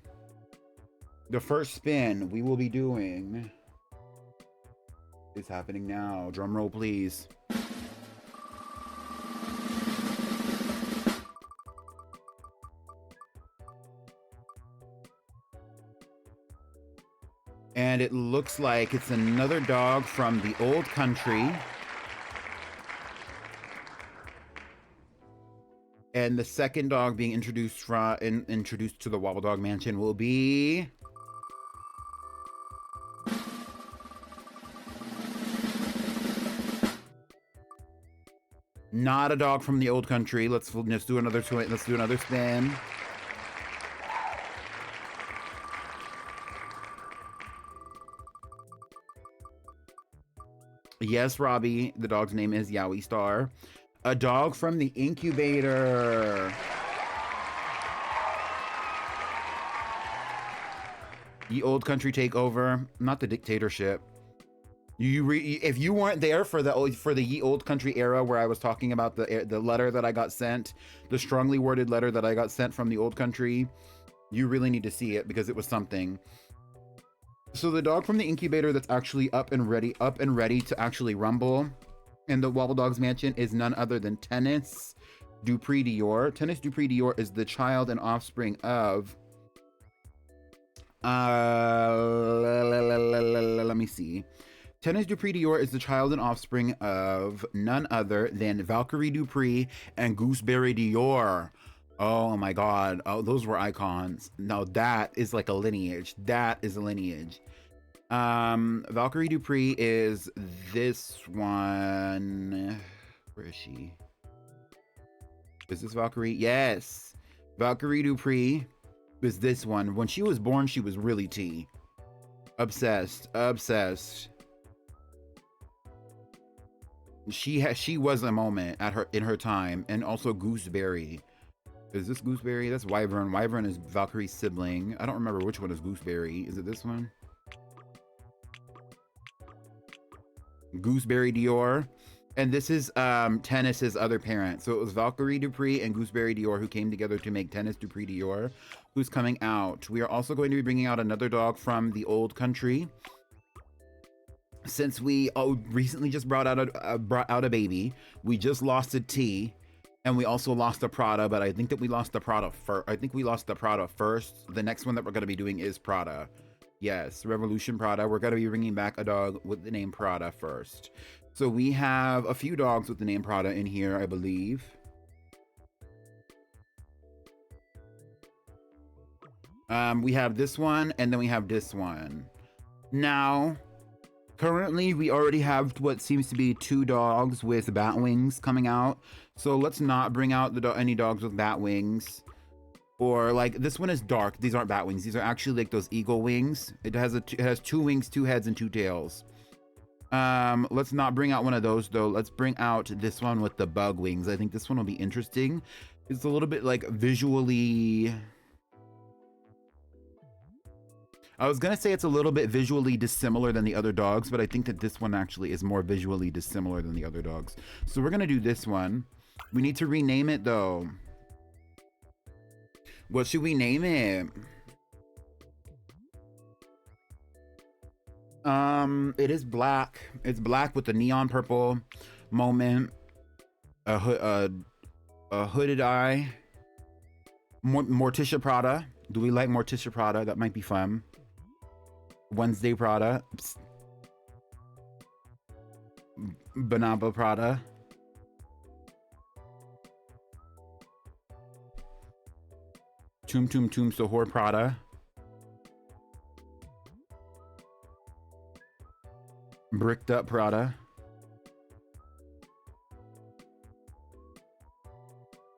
The first spin we will be doing is happening now. Drum roll, please. And it looks like it's another dog from the old country. And the second dog being introduced to the Wobbledog mansion will be not a dog from the old country. Let's do another spin. Yes, Robbie. The dog's name is Yowie Star. A dog from the incubator. The old country takeover, not the dictatorship. If you weren't there for the ye old country era where I was talking about the letter that I got sent, the strongly worded letter that I got sent from the old country, you really need to see it because it was something. So the dog from the incubator that's actually up and ready to actually rumble in the Wobbledogs mansion is none other than Tennis Dupree Dior. Tennis Dupree Dior is the child and offspring of let me see. Tennis Dupree Dior is the child and offspring of none other than Valkyrie Dupree and Gooseberry Dior. Oh my god. Oh, those were icons. Now that is like a lineage. That is a lineage. Valkyrie Dupree is this one. Where is she? Is this Valkyrie? Yes. Valkyrie Dupree is this one. When she was born, she was really tea. Obsessed. She was a moment in her time. And also Gooseberry. Is this Gooseberry? That's Wyvern. Wyvern is Valkyrie's sibling. I don't remember which one is Gooseberry. Is it this one? Gooseberry Dior. And this is Tennis's other parent. So it was Valkyrie Dupree and Gooseberry Dior who came together to make Tennis Dupree Dior, who's coming out. We are also going to be bringing out another dog from the old country. Since we recently just brought out a baby, we just lost a T, and we also lost a Prada. But I think that we lost the Prada first. The next one that we're going to be doing is Prada. Yes, Revolution Prada. We're going to be bringing back a dog with the name Prada first. So we have a few dogs with the name Prada in here, I believe. We have this one, and then we have this one. Now, currently, we already have what seems to be 2 dogs with bat wings coming out. So let's not bring out any dogs with bat wings. Or like this one is dark. These aren't bat wings. These are actually like those eagle wings. It has 2 wings, 2 heads, and 2 tails. Let's not bring out one of those though. Let's bring out this one with the bug wings. I think this one will be interesting. It's a little bit like visually. I was gonna say it's a little bit visually dissimilar than the other dogs, but I think that this one actually is more visually dissimilar than the other dogs. So we're gonna do this one. We need to rename it though. What should we name it? It is black. It's black with a neon purple moment, a hooded eye Morticia Prada. Do we like Morticia Prada? That might be fun. Wednesday Prada. Psst. Banaba Prada. Tum Tum Tum Sohor Prada. Bricked Up Prada.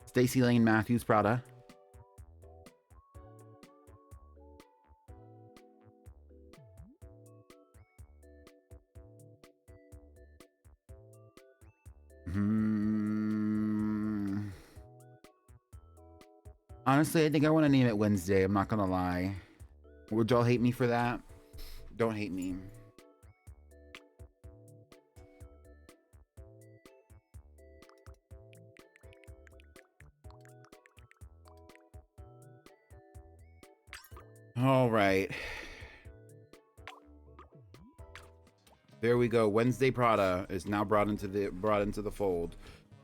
Stacey Lane Matthews Prada. Honestly, I think I want to name it Wednesday. I'm not gonna lie. Would y'all hate me for that? Don't hate me. All right. There we go. Wednesday Prada is now brought into the fold.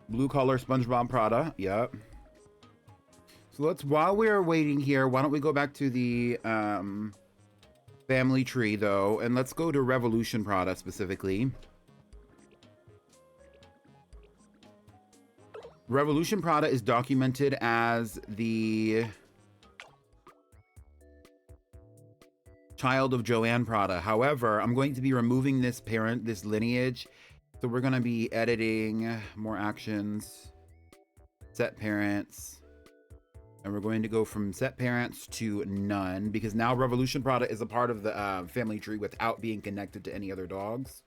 Blue collar SpongeBob Prada. Yep. So while we're waiting here, why don't we go back to the family tree though, and let's go to Revolution Prada specifically. Revolution Prada is documented as the child of Joanne Prada. However, I'm going to be removing this lineage. So we're going to be editing more actions, set parents, and we're going to go from set parents to none because now Revolution Prada is a part of the family tree without being connected to any other dogs.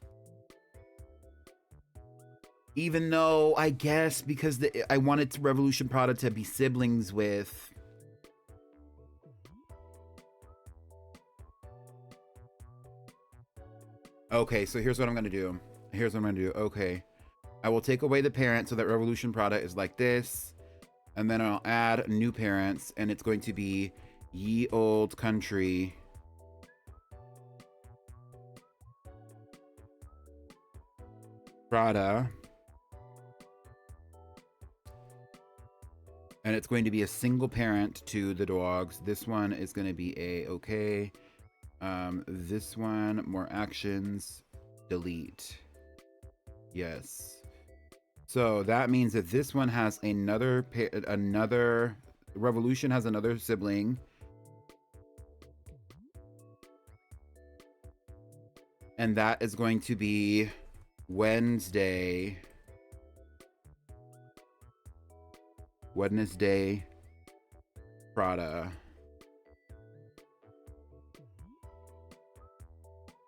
Even though I guess because I wanted Revolution Prada to be siblings with Okay, so here's what I'm gonna do. Okay. I will take away the parent so that Revolution Prada is like this. And then I'll add new parents, and it's going to be Ye Old Country. Prada. And it's going to be a single parent to the dogs. This one is going to be okay. This one, more actions, delete. Yes. So that means that this one has another Revolution has another sibling. And that is going to be Wednesday Prada.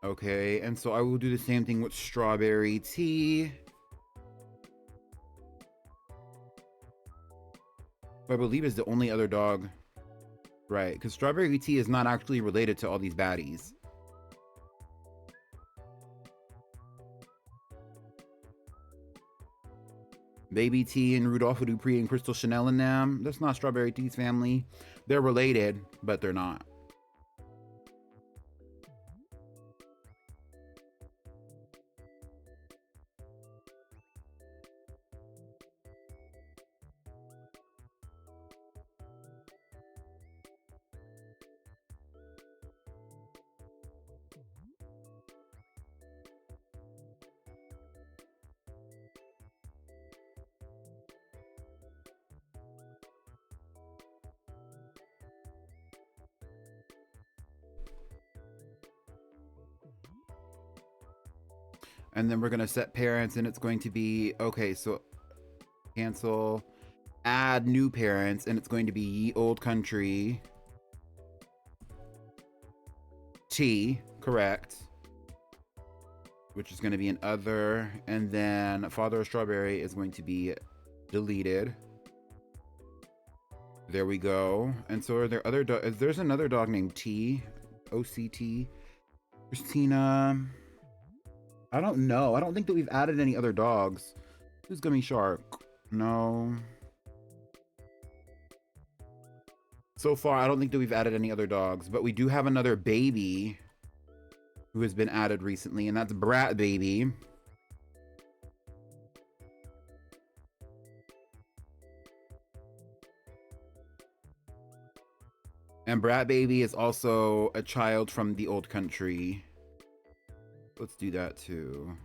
Okay, and so I will do the same thing with Strawberry Tea. I believe is the only other dog. Right, because Strawberry Tea is not actually related to all these baddies. Baby T and Rudolph Dupree and Crystal Chanel and them. That's not Strawberry Tea's family. They're related, but they're not. And then we're going to set parents, and it's going to be, okay, so cancel, add new parents, and it's going to be Ye Old Country. T, correct. Which is going to be an other, and then Father of Strawberry is going to be deleted. There we go. And so are there other dogs? There's another dog named T, OCT. Christina. I don't know. I don't think that we've added any other dogs. Who's Gummy Shark? No. So far, I don't think that we've added any other dogs, but we do have another baby who has been added recently, and that's Brat Baby. And Brat Baby is also a child from the old country. Let's do that too.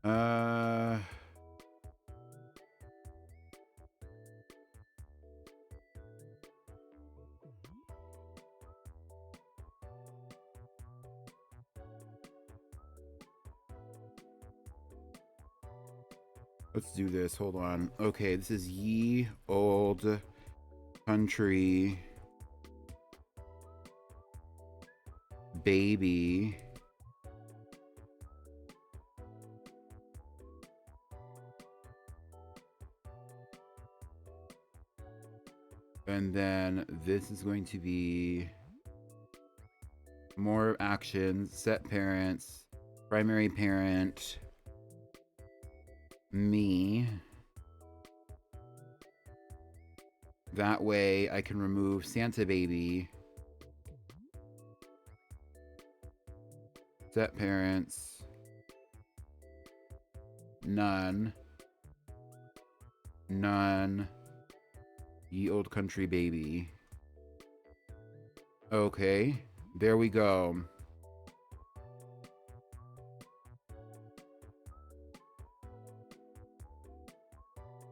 Uh, let's do this. Hold on. Okay, this is Ye Old Country Baby. And then this is going to be more actions, set parents, primary parent, me. That way I can remove Santa Baby. Set parents. None. None. Ye Old Country Baby. Okay. There we go.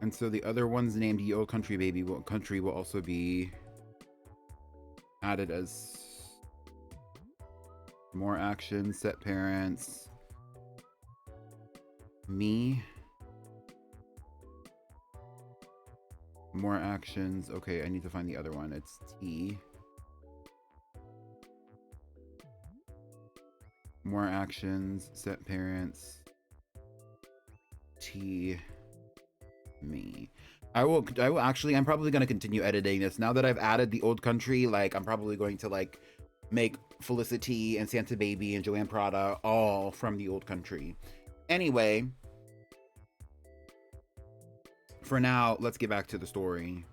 And so the other one's named Ye Old Country Baby. Country will also be added as more action, set parents, me, more actions. Okay, I need to find the other one. It's T. More actions, set parents, T, me. I will actually, I'm probably going to continue editing this. Now that I've added the old country, like, I'm probably going to, like, make Felicity and Santa Baby and Joanne Prada all from the old country. Anyway, for now, let's get back to the story.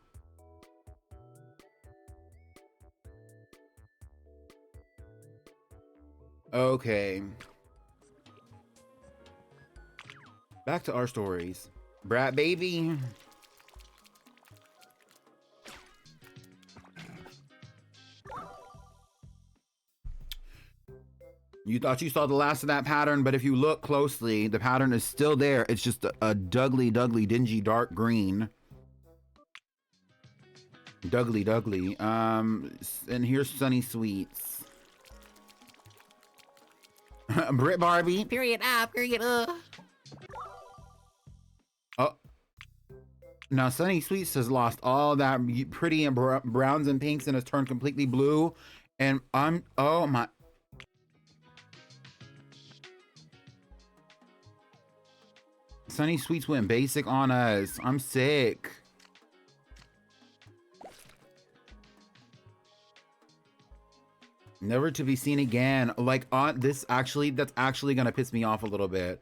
Okay. Back to our stories. Brat Baby. You thought you saw the last of that pattern, but if you look closely, the pattern is still there. It's just a Dougly, dingy, dark green. Dougly. And here's Sunny Sweets. Brit Barbie.
Period up, period up.
Oh. Now Sunny Sweets has lost all that pretty and browns and pinks and has turned completely blue. And oh my. Sunny Sweets went basic on us. I'm sick. Never to be seen again. Like on this actually, that's actually gonna piss me off a little bit.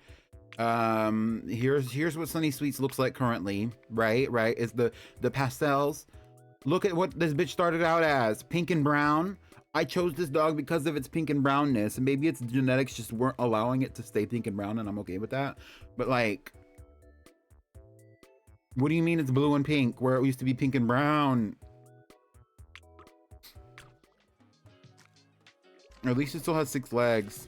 Here's what Sunny Sweets looks like currently. Right. It's the pastels. Look at what this bitch started out as. Pink and brown. I chose this dog because of its pink and brownness, and maybe its genetics just weren't allowing it to stay pink and brown, and I'm okay with that. But like, what do you mean it's blue and pink where it used to be pink and brown? At least it still has 6 legs.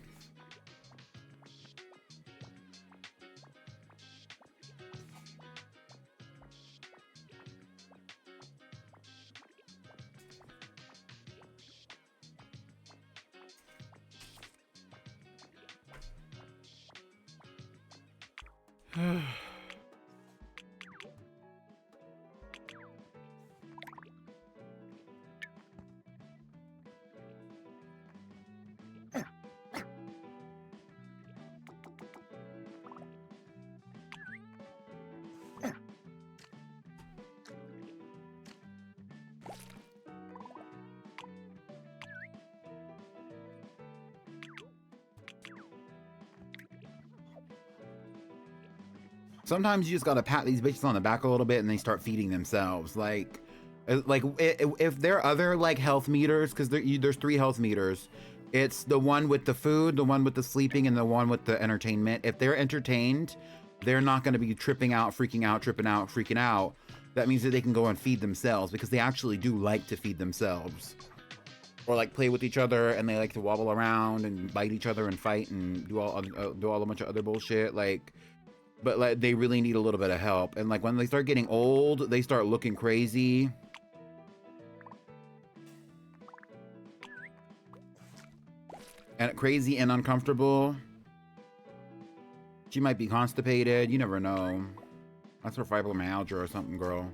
Sometimes you just gotta pat these bitches on the back a little bit and they start feeding themselves. Like if there are other like health meters, because there's 3 health meters. It's the one with the food, the one with the sleeping, and the one with the entertainment. If they're entertained, they're not gonna be tripping out, freaking out, tripping out, freaking out. That means that they can go and feed themselves, because they actually do like to feed themselves. Or like play with each other, and they like to wobble around and bite each other and fight and do all a bunch of other bullshit. Like, but like they really need a little bit of help. And like when they start getting old, they start looking crazy. And crazy and uncomfortable. She might be constipated. You never know. That's her fibromyalgia or something, girl.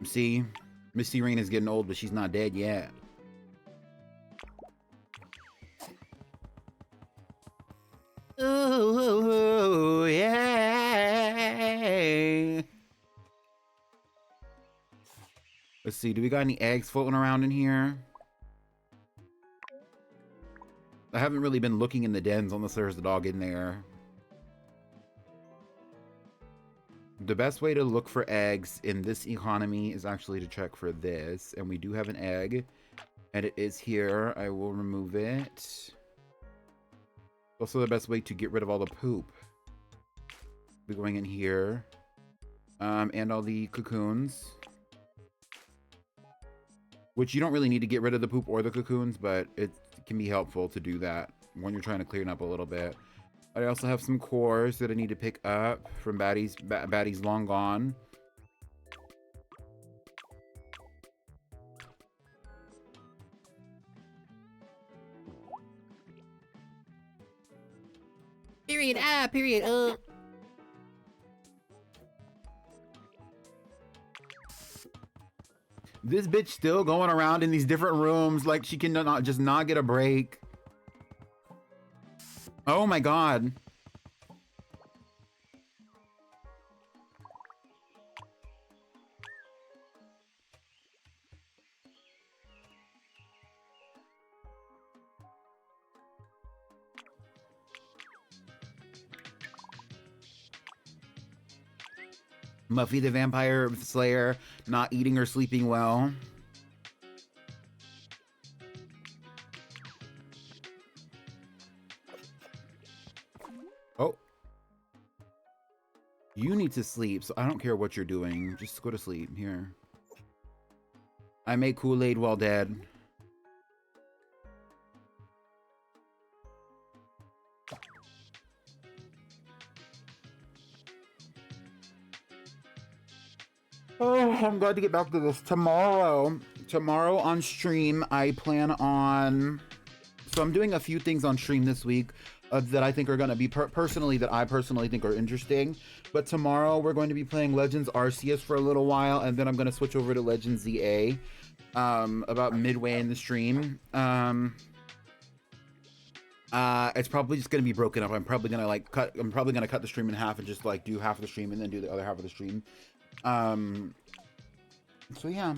See? Miss Serena's getting old, but she's not dead yet. Ooh, yeah. Let's see. Do we got any eggs floating around in here? I haven't really been looking in the dens unless there's a dog in there. The best way to look for eggs in this economy is actually to check for this. And we do have an egg. And it is here. I will remove it. Also the best way to get rid of all the poop. We're going in here. And all the cocoons. Which you don't really need to get rid of the poop or the cocoons, but it can be helpful to do that when you're trying to clean up a little bit. I also have some cores that I need to pick up from Batty's long gone.
Period. Period.
This bitch still going around in these different rooms like she can not get a break. Oh my god. Muffy the Vampire Slayer not eating or sleeping well. Oh. You need to sleep, so I don't care what you're doing. Just go to sleep. Here. I made Kool-Aid while dead. Oh, I'm glad to get back to this. Tomorrow on stream, I plan on... So I'm doing a few things on stream this week that I think are going to be that I personally think are interesting. But tomorrow we're going to be playing Legends Arceus for a little while, and then I'm going to switch over to Legends ZA about midway in the stream. It's probably just going to be broken up. I'm probably going to cut the stream in half and just like do half of the stream and then do the other half of the stream. So yeah.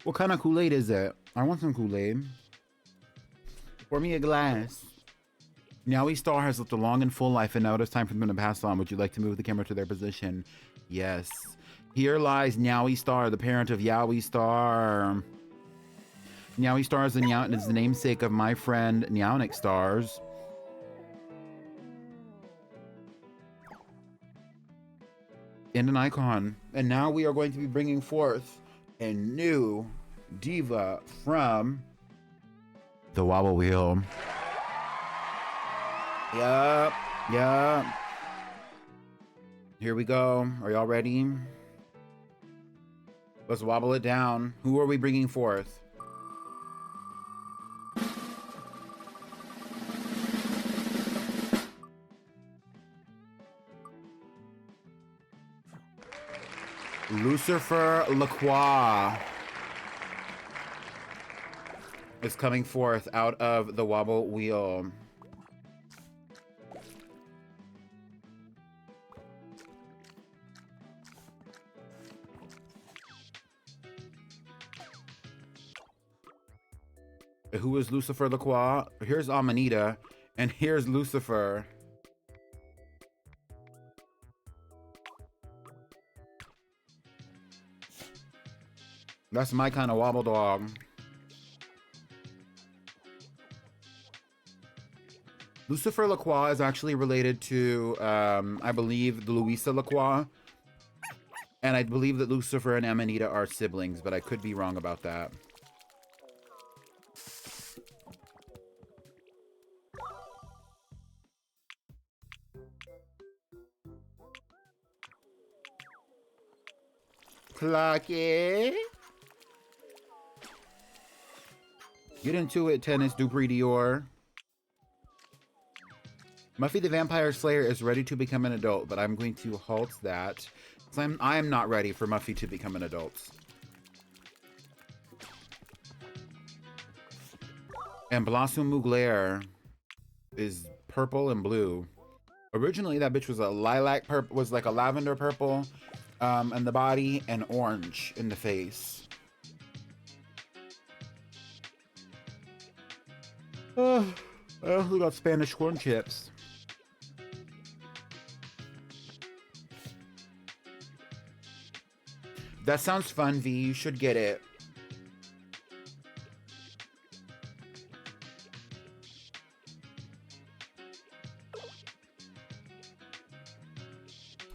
What kind of Kool-Aid is it? I want some Kool-Aid. Pour me a glass. Yowie Star has lived a long and full life, and now it is time for them to pass on. Would you like to move the camera to their position? Yes. Here lies Yowie Star, the parent of Yowie Star. Yowie Star is the namesake of my friend Nyownik Stars. And an icon. And now we are going to be bringing forth a new diva from the Wobble Wheel. Yup. Here we go. Are y'all ready? Let's wobble it down. Who are we bringing forth? Lucifer Lacroix is coming forth out of the wobble wheel. Who is Lucifer Lacroix? Here's Amanita, and here's Lucifer. That's my kind of wobble dog. Lucifer Lacroix is actually related to, I believe, Louisa Lacroix. And I believe that Lucifer and Amanita are siblings, but I could be wrong about that. Clocky. Get into it, Tennis Dupree Dior. Muffy the Vampire Slayer is ready to become an adult, but I'm going to halt that. So I'm not ready for Muffy to become an adult. And Blossom Mugler is purple and blue. Originally, that bitch was a lilac purple, was like a lavender purple in the body and orange in the face. Oh, I also got Spanish corn chips. That sounds fun, V. You should get it.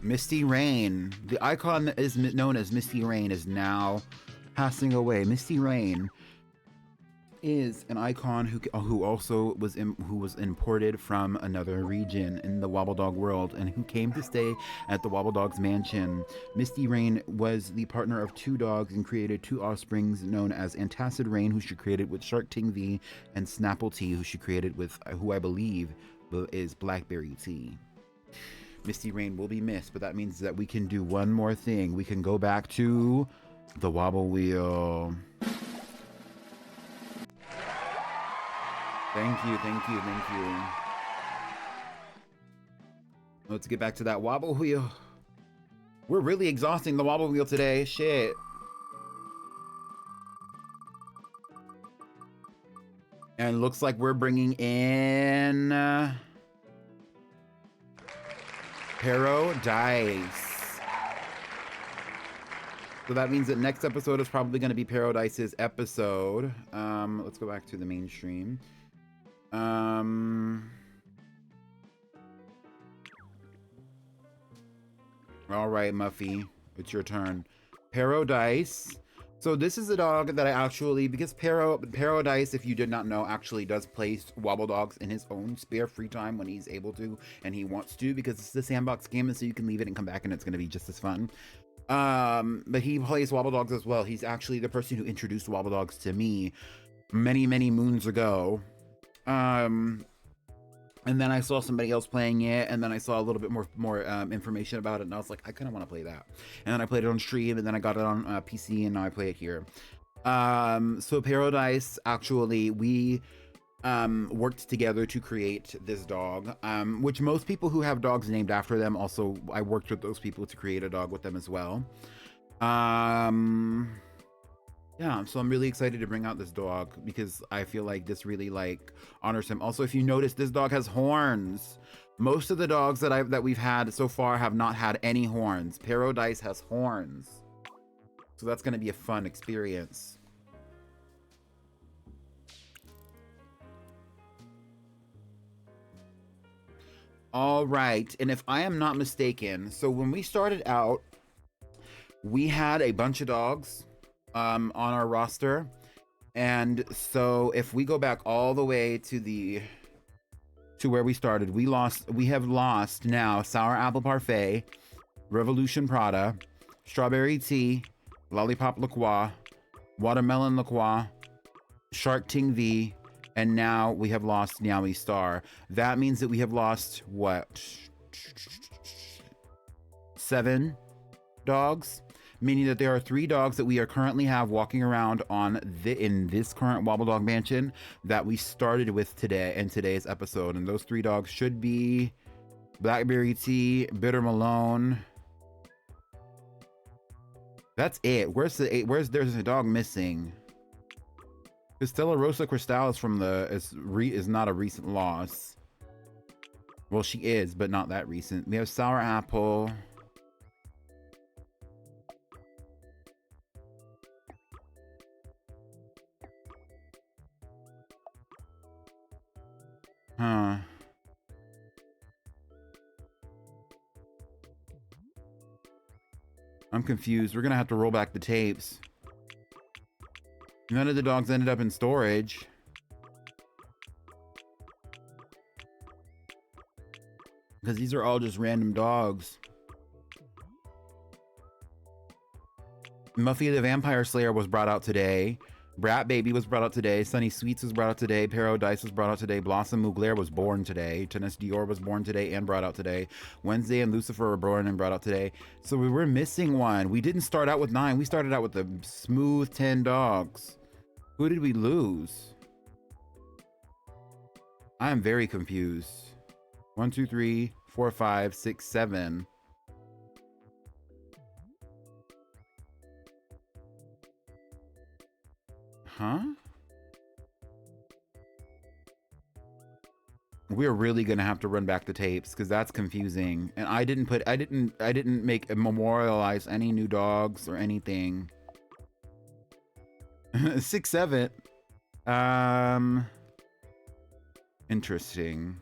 Misty Rain. The icon that is known as Misty Rain is now passing away. Misty Rain is an icon who also was imported from another region in the Wobbledog world and who came to stay at the Wobbledogs mansion. Misty Rain was the partner of two dogs and created two offsprings known as Antacid Rain, who she created with Shark Ting V, and Snapple Tea, who she created with who I believe is Blackberry Tea. Misty Rain will be missed, but that means that we can do one more thing. We can go back to the Wobble Wheel. Thank you, thank you, thank you. Let's get back to that Wobble Wheel. We're really exhausting the Wobble Wheel today. Shit. And it looks like we're bringing in Paradise. So that means that next episode is probably going to be Paradise's episode. Let's go back to the mainstream. All right, Muffy, it's your turn. Paradise. So this is a dog that I actually, because Paradise, if you did not know, actually does play Wobbledogs in his own spare free time when he's able to and he wants to, because it's the sandbox game, and so you can leave it and come back and it's going to be just as fun. But he plays Wobbledogs as well. He's actually the person who introduced Wobbledogs to me many, many moons ago. And then I saw somebody else playing it, and then I saw a little bit more information about it, and I was like, I kind of want to play that. And then I played it on stream, and then I got it on PC, and now I play it here. So Paradise, actually, we worked together to create this dog, which most people who have dogs named after them, also, I worked with those people to create a dog with them as well. Yeah, so I'm really excited to bring out this dog because I feel like this really like honors him. Also, if you notice, this dog has horns. Most of the dogs that we've had so far have not had any horns. Paradise has horns. So that's going to be a fun experience. All right, and if I am not mistaken, so when we started out, we had a bunch of dogs on our roster, and so if we go back all the way to where we started, we have lost now Sour Apple Parfait, Revolution Prada, Strawberry Tea, Lollipop LaCroix, Watermelon LaCroix, Shark Ting V, and now we have lost Meowie Star. That means that we have lost, what? 7 dogs? Meaning that there are 3 dogs that we are currently have walking around in this current Wobbledog mansion that we started with today in today's episode. And those 3 dogs should be Blackberry Tea, Bitter Malone. That's it. Where's there's a dog missing? Stella Rosa Cristal is from is not a recent loss. Well, she is, but not that recent. We have Sour Apple. Huh. I'm confused. We're gonna have to roll back the tapes. None of the dogs ended up in storage. Because these are all just random dogs. Muffy the Vampire Slayer was brought out today. Brat Baby was brought out today. Sunny Sweets was brought out today. Paradise was brought out today. Blossom Mugler was born today. Tennis Dior was born today and brought out today. Wednesday and Lucifer were born and brought out today. So we were missing one. We didn't start out with 9. We started out with the smooth 10 dogs. Who did we lose? I am very confused. 1, 2, 3, 4, 5, 6, 7. Huh? We're really gonna have to run back the tapes because that's confusing. And I didn't memorialize any new dogs or anything. 6, 7. Interesting.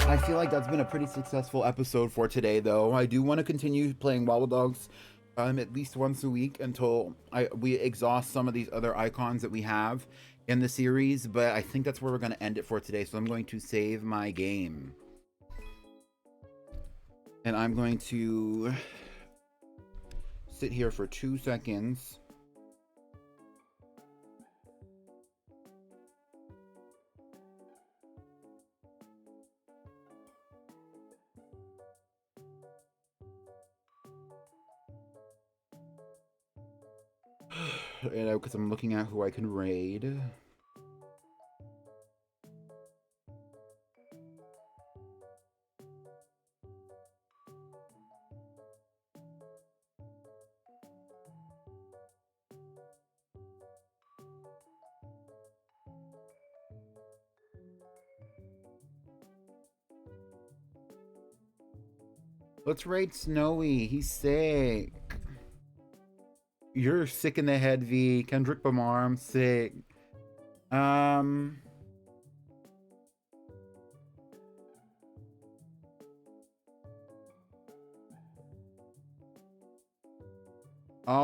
I feel like that's been a pretty successful episode for today, though. I do want to continue playing Wobbledogs at least once a week until we exhaust some of these other icons that we have in the series, but I think that's where we're going to end it for today, so I'm going to save my game. And I'm going to sit here for 2 seconds. Because I'm looking at who I can raid. Let's raid Snowy. He's sick. You're sick in the head, V. Kendrick Lamar, I'm sick. All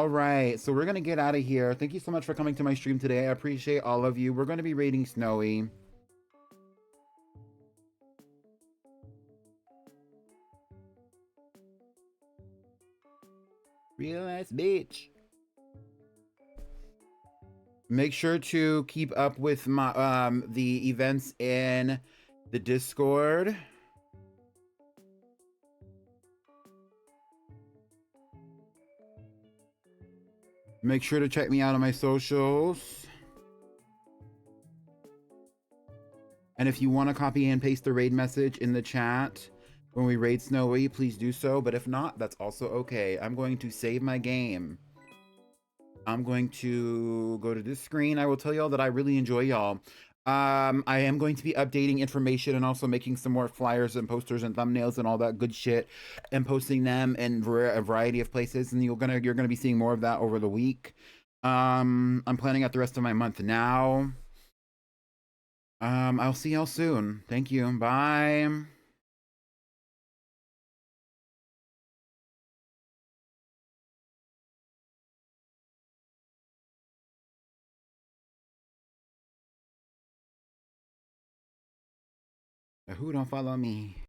right, so we're gonna get out of here. Thank you so much for coming to my stream today. I appreciate all of you. We're gonna be raiding Snowy. Real ass bitch. Make sure to keep up with my the events in the Discord. Make sure to check me out on my socials. And if you want to copy and paste the raid message in the chat when we raid Snowy, please do so. But if not, that's also okay. I'm going to save my game. I'm going to go to this screen. I will tell y'all that I really enjoy y'all. I am going to be updating information and also making some more flyers and posters and thumbnails and all that good shit and posting them in a variety of places. And you're gonna be seeing more of that over the week. I'm planning out the rest of my month now. I'll see y'all soon. Thank you. Bye. Who don't follow me?